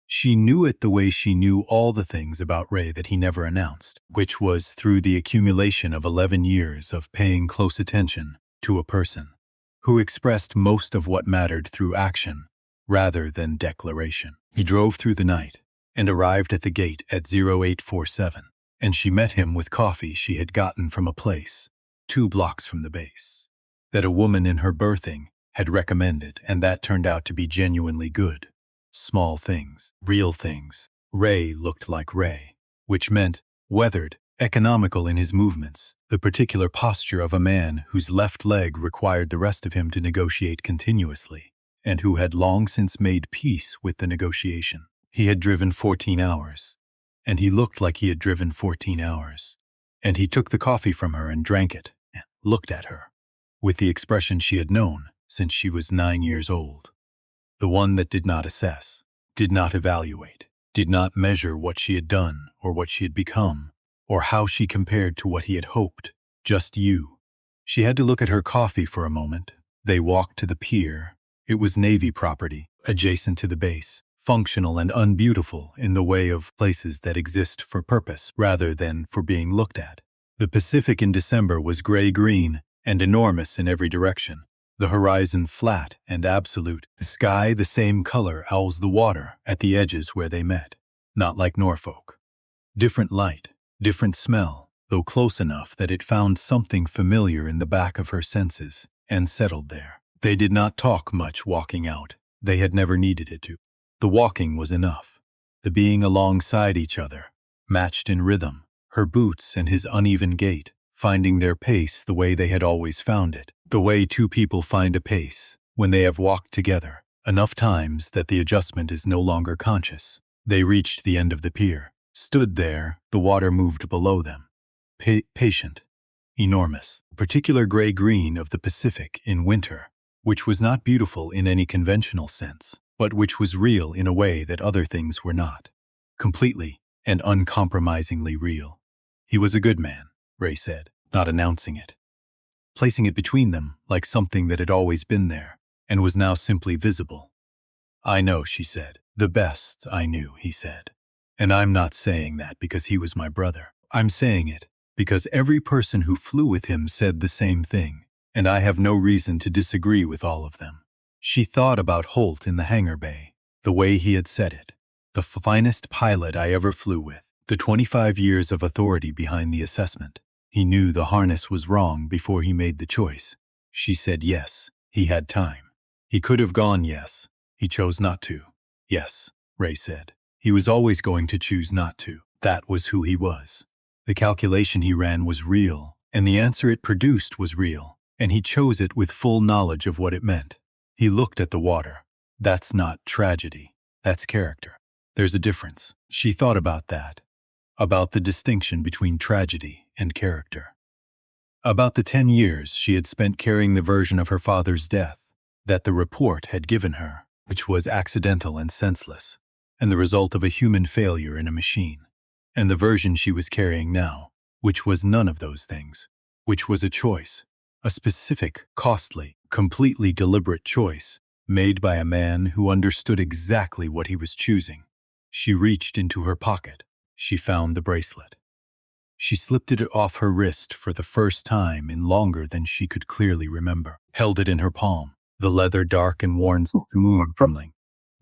She knew it the way she knew all the things about Ray that he never announced, which was through the accumulation of 11 years of paying close attention to a person who expressed most of what mattered through action rather than declaration. He drove through the night and arrived at the gate at 0847, and she met him with coffee she had gotten from a place 2 blocks from the base that a woman in her berthing had recommended, and that turned out to be genuinely good. Small things, real things. Ray looked like Ray, which meant weathered, economical in his movements, the particular posture of a man whose left leg required the rest of him to negotiate continuously, and who had long since made peace with the negotiation. He had driven 14 hours, and he looked like he had driven 14 hours. And he took the coffee from her and drank it, and looked at her, with the expression she had known since she was 9 years old. The one that did not assess, did not evaluate, did not measure what she had done or what she had become, or how she compared to what he had hoped. Just you. She had to look at her coffee for a moment. They walked to the pier. It was Navy property, adjacent to the base, functional and unbeautiful in the way of places that exist for purpose rather than for being looked at. The Pacific in December was gray-green and enormous in every direction. The horizon flat and absolute, the sky the same color as the water at the edges where they met. Not like Norfolk. Different light, different smell, though close enough that it found something familiar in the back of her senses and settled there. They did not talk much walking out. They had never needed it to. The walking was enough. The being alongside each other, matched in rhythm, her boots and his uneven gait, finding their pace the way they had always found it, the way 2 people find a pace when they have walked together enough times that the adjustment is no longer conscious. They reached the end of the pier, stood there, the water moved below them. Patient, enormous, particular gray-green of the Pacific in winter, which was not beautiful in any conventional sense, but which was real in a way that other things were not. Completely and uncompromisingly real. He was a good man, Ray said, not announcing it. Placing it between them like something that had always been there and was now simply visible. I know, she said. The best I knew, he said. And I'm not saying that because he was my brother. I'm saying it because every person who flew with him said the same thing, and I have no reason to disagree with all of them. She thought about Holt in the hangar bay, the way he had said it. The finest pilot I ever flew with. The 25 years of authority behind the assessment. He knew the harness was wrong before he made the choice. She said yes, he had time. He could have gone yes. He chose not to. Yes, Ray said. He was always going to choose not to. That was who he was. The calculation he ran was real, and the answer it produced was real, and he chose it with full knowledge of what it meant. He looked at the water. That's not tragedy. That's character. There's a difference. She thought about that. About the distinction between tragedy and character. About the 10 years she had spent carrying the version of her father's death that the report had given her, which was accidental and senseless, and the result of a human failure in a machine, and the version she was carrying now, which was none of those things, which was a choice, a specific, costly, completely deliberate choice, made by a man who understood exactly what he was choosing. She reached into her pocket. She found the bracelet. She slipped it off her wrist for the first time in longer than she could clearly remember, held it in her palm, the leather dark and worn smooth from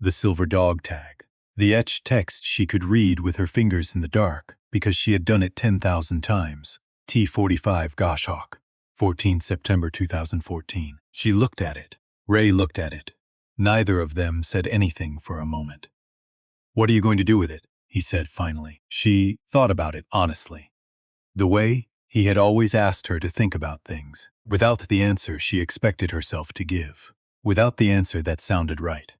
the silver dog tag, the etched text she could read with her fingers in the dark because she had done it 10,000 times. T45 Goshawk, 14 September 2014. She looked at it. Ray looked at it. Neither of them said anything for a moment. What are you going to do with it? He said finally. She thought about it honestly. The way he had always asked her to think about things, without the answer she expected herself to give, without the answer that sounded right.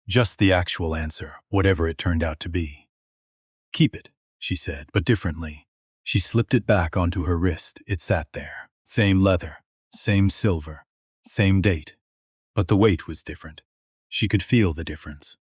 Just the actual answer, whatever it turned out to be. Keep it, she said, but differently. She slipped it back onto her wrist. It sat there. Same leather, same silver, same date. But the weight was different. She could feel the difference.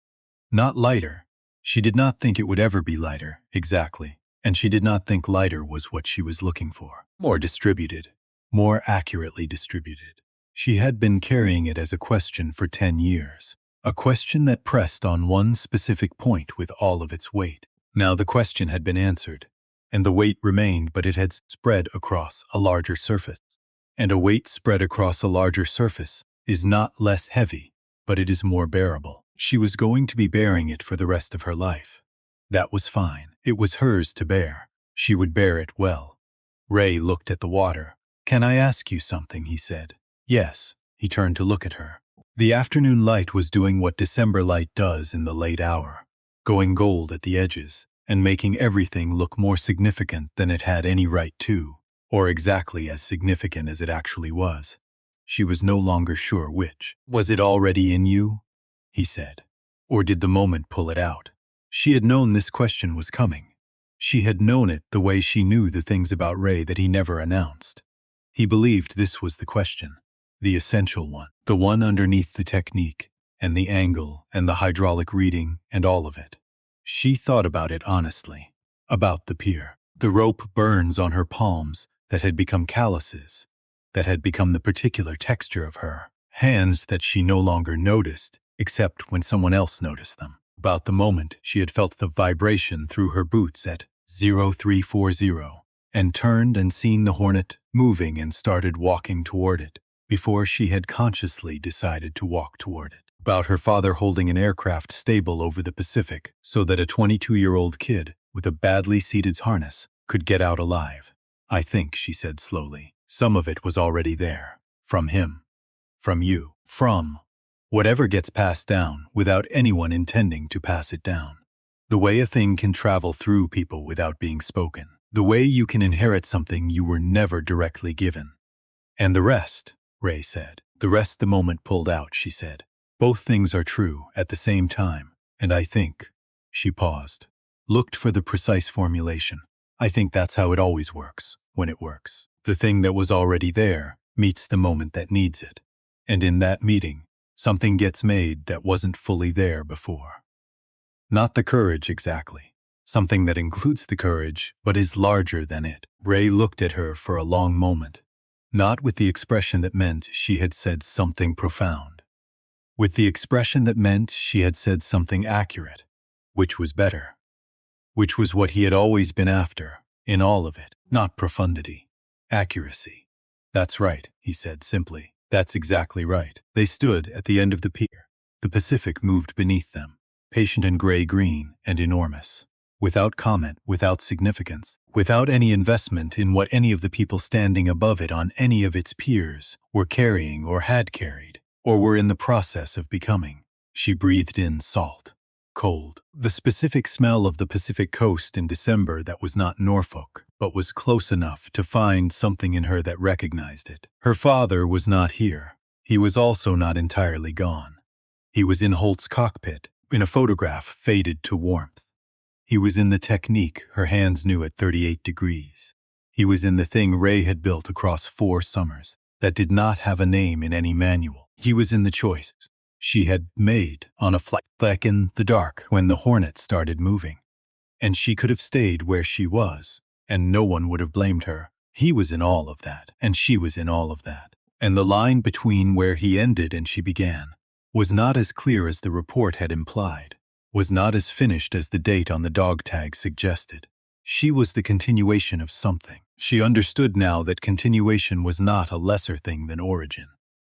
Not lighter. She did not think it would ever be lighter, exactly, and she did not think lighter was what she was looking for. More distributed, more accurately distributed. She had been carrying it as a question for 10 years, a question that pressed on one specific point with all of its weight. Now the question had been answered, and the weight remained, but it had spread across a larger surface. And a weight spread across a larger surface is not less heavy, but it is more bearable. She was going to be bearing it for the rest of her life. That was fine. It was hers to bear. She would bear it well. Ray looked at the water. Can I ask you something? He said. Yes. He turned to look at her. The afternoon light was doing what December light does in the late hour, going gold at the edges and making everything look more significant than it had any right to, or exactly as significant as it actually was. She was no longer sure which. Was it already in you? He said. Or did the moment pull it out? She had known this question was coming. She had known it the way she knew the things about Ray that he never announced. He believed this was the question, the essential one, the one underneath the technique, and the angle, and the hydraulic reading, and all of it. She thought about it honestly, about the pier. The rope burns on her palms that had become calluses, that had become the particular texture of her, hands that she no longer noticed, except when someone else noticed them. About the moment she had felt the vibration through her boots at 0340, and turned and seen the Hornet moving and started walking toward it, before she had consciously decided to walk toward it. About her father holding an aircraft stable over the Pacific so that a 22-year-old kid with a badly seated harness could get out alive. I think, she said slowly, some of it was already there. From him. From you. From whatever gets passed down without anyone intending to pass it down. The way a thing can travel through people without being spoken. The way you can inherit something you were never directly given. And the rest, Ray said. The rest the moment pulled out, she said. Both things are true at the same time, and I think She paused, looked for the precise formulation. I think that's how it always works, when it works. The thing that was already there meets the moment that needs it. And in that meeting, something gets made that wasn't fully there before. Not the courage exactly. Something that includes the courage, but is larger than it. Ray looked at her for a long moment, not with the expression that meant she had said something profound. With the expression that meant she had said something accurate, which was better. Which was what he had always been after, in all of it. Not profundity. Accuracy. That's right, he said simply. That's exactly right. They stood at the end of the pier. The Pacific moved beneath them, patient and gray-green and enormous. Without comment, without significance, without any investment in what any of the people standing above it on any of its piers were carrying or had carried, or were in the process of becoming. She breathed in salt, cold, the specific smell of the Pacific coast in December that was not Norfolk, but was close enough to find something in her that recognized it. Her father was not here. He was also not entirely gone. He was in Holt's cockpit, in a photograph faded to warmth. He was in the technique her hands knew at 38 degrees. He was in the thing Ray had built across 4 summers that did not have a name in any manual. He was in the choices she had made on a flight deck in the dark when the Hornet started moving. And she could have stayed where she was, and no one would have blamed her. He was in all of that, and she was in all of that. And the line between where he ended and she began was not as clear as the report had implied, was not as finished as the date on the dog tag suggested. She was the continuation of something. She understood now that continuation was not a lesser thing than origin,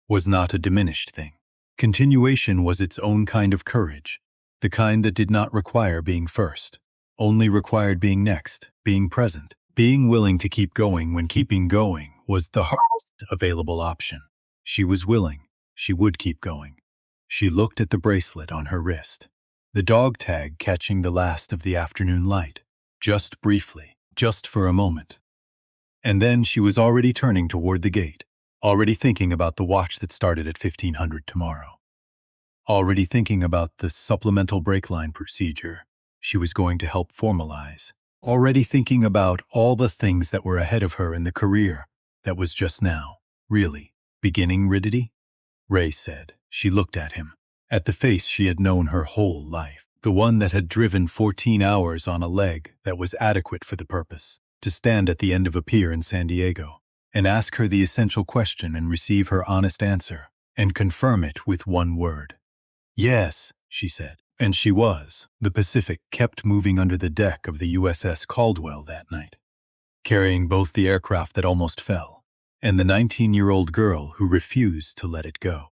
was not a diminished thing. Continuation was its own kind of courage, the kind that did not require being first, only required being next, being present, being willing to keep going when keeping going was the hardest available option. She was willing. She would keep going. She looked at the bracelet on her wrist, the dog tag catching the last of the afternoon light, just briefly, just for a moment. And then she was already turning toward the gate, already thinking about the watch that started at 1500 tomorrow, already thinking about the supplemental brake line procedure she was going to help formalize, already thinking about all the things that were ahead of her in the career that was just now, really, beginning Ridity? Ray said. She looked at him, at the face she had known her whole life, the one that had driven 14 hours on a leg that was adequate for the purpose, to stand at the end of a pier in San Diego and ask her the essential question and receive her honest answer and confirm it with one word. Yes, she said. And she was. The Pacific kept moving under the deck of the USS Caldwell that night, carrying both the aircraft that almost fell and the 19-year-old girl who refused to let it go.